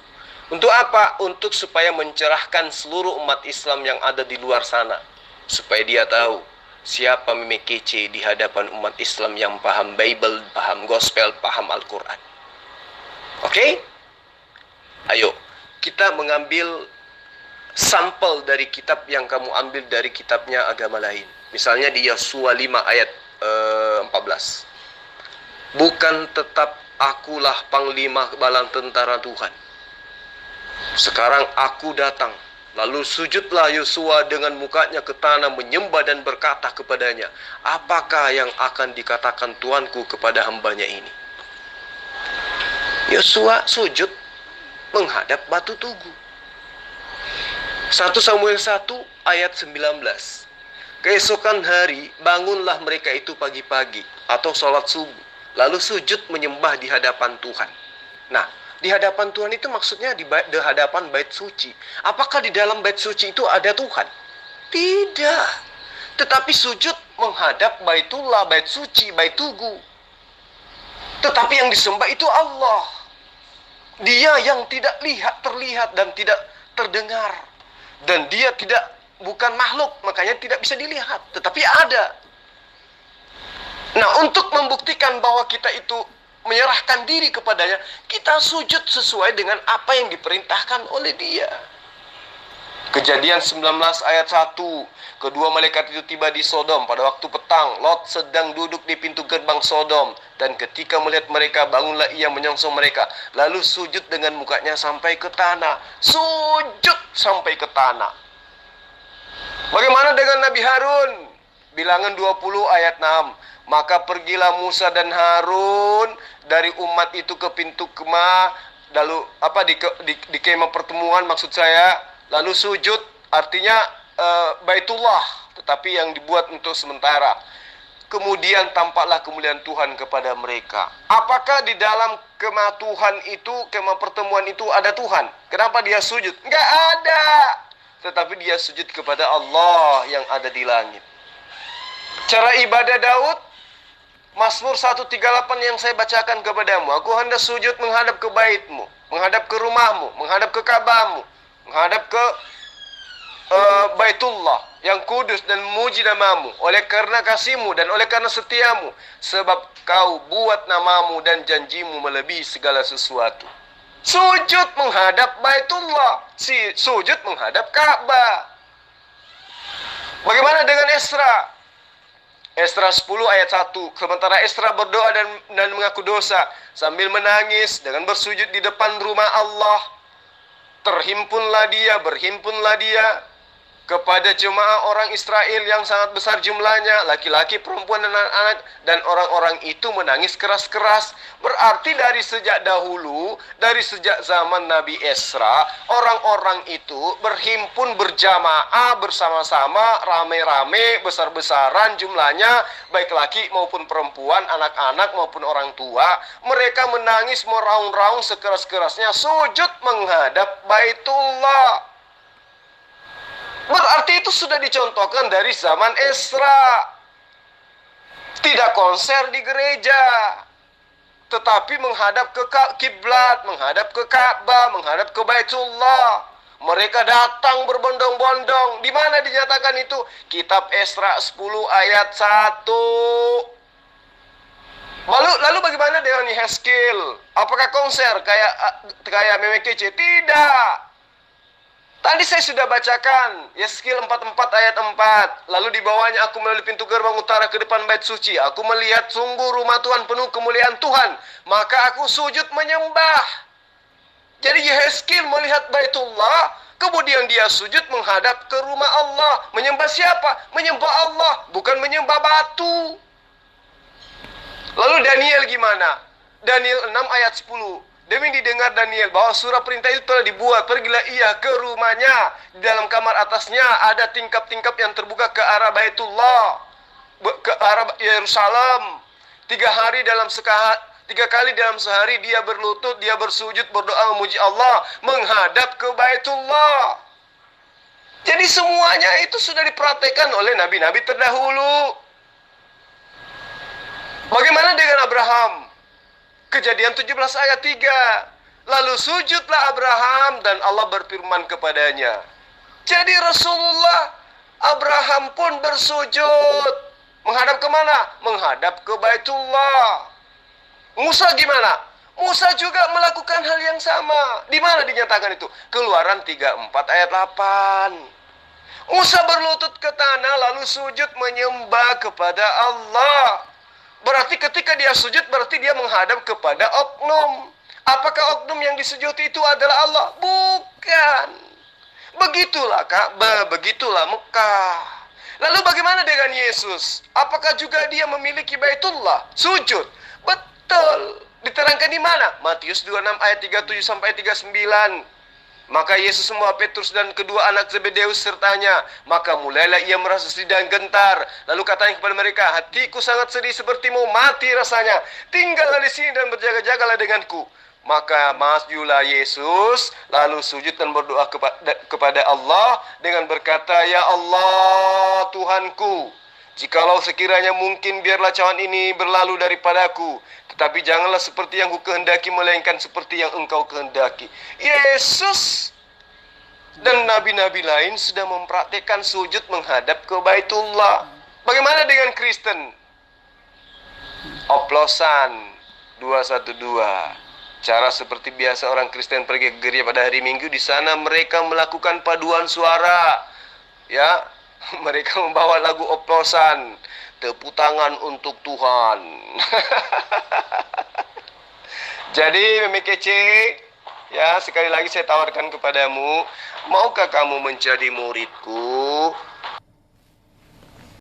Untuk apa? Untuk supaya mencerahkan seluruh umat Islam yang ada di luar sana. Supaya dia tahu siapa meme kece di hadapan umat Islam yang paham Bible, paham Gospel, paham Al-Quran. Oke? Ayo, kita mengambil sampel dari kitab yang kamu ambil dari kitabnya agama lain. Misalnya di Yosua 5 ayat 14. Bukan tetap akulah panglima bala tentara Tuhan. Sekarang aku datang. Lalu sujudlah Yosua dengan mukanya ke tanah menyembah dan berkata kepadanya, apakah yang akan dikatakan Tuanku kepada hambanya ini? Yosua sujud menghadap batu tugu. 1 Samuel 1 ayat 19. Keesokan hari bangunlah mereka itu pagi-pagi atau sholat subuh, lalu sujud menyembah di hadapan Tuhan. Nah, di hadapan Tuhan itu maksudnya di hadapan bait suci. Apakah di dalam bait suci itu ada Tuhan? Tidak. Tetapi sujud menghadap Baitullah, bait suci, bait tugu. Tetapi yang disembah itu Allah. Dia yang tidak terlihat dan tidak terdengar. Dan dia bukan makhluk, makanya tidak bisa dilihat. Tetapi ada. Nah, untuk membuktikan bahwa kita itu menyerahkan diri kepadanya, kita sujud sesuai dengan apa yang diperintahkan oleh dia. Kejadian 19 ayat 1. Kedua malaikat itu tiba di Sodom pada waktu petang. Lot sedang duduk di pintu gerbang Sodom. Dan ketika melihat mereka, bangunlah ia menyongsong mereka. Lalu sujud dengan mukanya sampai ke tanah. Sujud sampai ke tanah. Bagaimana dengan Nabi Harun? Bilangan 20 ayat 6. Maka pergilah Musa dan Harun dari umat itu ke pintu kemah. Lalu di kemah pertemuan maksud saya. Lalu sujud artinya Baitullah, tetapi yang dibuat untuk sementara. Kemudian tampaklah kemuliaan Tuhan kepada mereka. Apakah di dalam kemah Tuhan itu, kemah pertemuan itu ada Tuhan? Kenapa dia sujud? Enggak ada. Tetapi dia sujud kepada Allah yang ada di langit. Cara ibadah Daud, Mazmur 138 yang saya bacakan kepadamu. Aku hendak sujud menghadap ke baitmu, menghadap ke rumahmu, menghadap ke Ka'bahmu, menghadap ke Baitullah yang kudus dan memuji namamu, oleh karena kasihmu dan oleh karena setiamu, sebab kau buat namamu dan janjimu melebihi segala sesuatu. Sujud menghadap Baitullah, sujud menghadap Ka'bah. Bagaimana dengan Esra? Esra 10 ayat 1. Sementara Esra berdoa dan mengaku dosa sambil menangis dengan bersujud di depan rumah Allah, berhimpunlah dia kepada jemaah orang Israel yang sangat besar jumlahnya, laki-laki, perempuan, dan anak-anak, dan orang-orang itu menangis keras-keras. Berarti dari sejak dahulu, dari sejak zaman Nabi Esra, orang-orang itu berhimpun berjamaah bersama-sama, rame-rame, besar-besaran jumlahnya, baik laki maupun perempuan, anak-anak maupun orang tua. Mereka menangis meraung-raung sekeras-kerasnya, sujud menghadap Baitullah. Berarti itu sudah dicontohkan dari zaman Esra. Tidak konser di gereja, tetapi menghadap ke kiblat, menghadap ke Ka'bah, menghadap ke Baitullah. Mereka datang berbondong-bondong. Di mana dinyatakan itu? Kitab Esra 10 ayat 1. Lalu bagaimana dengan Yehezkiel? Apakah konser kayak Meme Kece? Tidak. Tadi saya sudah bacakan Yehezkiel 44 ayat 4. Lalu di bawahnya, aku melalui pintu gerbang utara ke depan bait suci. Aku melihat sungguh rumah Tuhan penuh kemuliaan Tuhan. Maka aku sujud menyembah. Jadi Yehezkiel melihat Baitullah, kemudian dia sujud menghadap ke rumah Allah. Menyembah siapa? Menyembah Allah, bukan menyembah batu. Lalu Daniel gimana? Daniel 6 ayat 10. Demi didengar Daniel bahwa surah perintah itu telah dibuat, pergilah ia ke rumahnya. Di dalam kamar atasnya ada tingkap-tingkap yang terbuka ke arah Baitullah, ke arah Yerusalem. 3 kali dalam sehari dia berlutut, dia bersujud, berdoa memuji Allah, menghadap ke Baitullah. Jadi semuanya itu sudah dipraktekkan oleh nabi-nabi terdahulu. Bagaimana dengan Abraham? Kejadian 17 ayat 3. Lalu sujudlah Abraham dan Allah berfirman kepadanya. Jadi Rasulullah, Abraham pun bersujud. Menghadap kemana? Menghadap ke Baitullah. Musa gimana? Musa juga melakukan hal yang sama. Di mana dinyatakan itu? Keluaran 34 ayat 8. Musa berlutut ke tanah lalu sujud menyembah kepada Allah. Berarti ketika dia sujud, berarti dia menghadap kepada oknum. Apakah oknum yang disujudi itu adalah Allah? Bukan. Begitulah Ka'bah, begitulah Mekah. Lalu bagaimana dengan Yesus? Apakah juga dia memiliki Baitullah? Sujud. Betul. Diterangkan di mana? Matius 26 ayat 37 sampai 39. Maka Yesus membawa Petrus dan kedua anak Zebedeus sertanya. Maka mulailah ia merasa sedih dan gentar. Lalu katanya kepada mereka, hatiku sangat sedih sepertimu, mati rasanya. Tinggallah di sini dan berjaga-jagalah denganku. Maka majulah Yesus, lalu sujud dan berdoa kepada Allah dengan berkata, ya Allah Tuhanku, jikalau sekiranya mungkin biarlah cawan ini berlalu daripadaku. Tapi janganlah seperti yang ku kehendaki, melainkan seperti yang engkau kehendaki. Yesus dan nabi-nabi lain sudah mempraktikkan sujud menghadap ke Baitullah. Bagaimana dengan Kristen? Oplosan 212. Cara seperti biasa orang Kristen pergi ke gereja pada hari Minggu. Di sana mereka melakukan paduan suara. Ya, mereka membawa lagu oplosan. Tepuk tangan untuk Tuhan. Jadi Meme Kece, ya sekali lagi saya tawarkan kepadamu, maukah kamu menjadi muridku?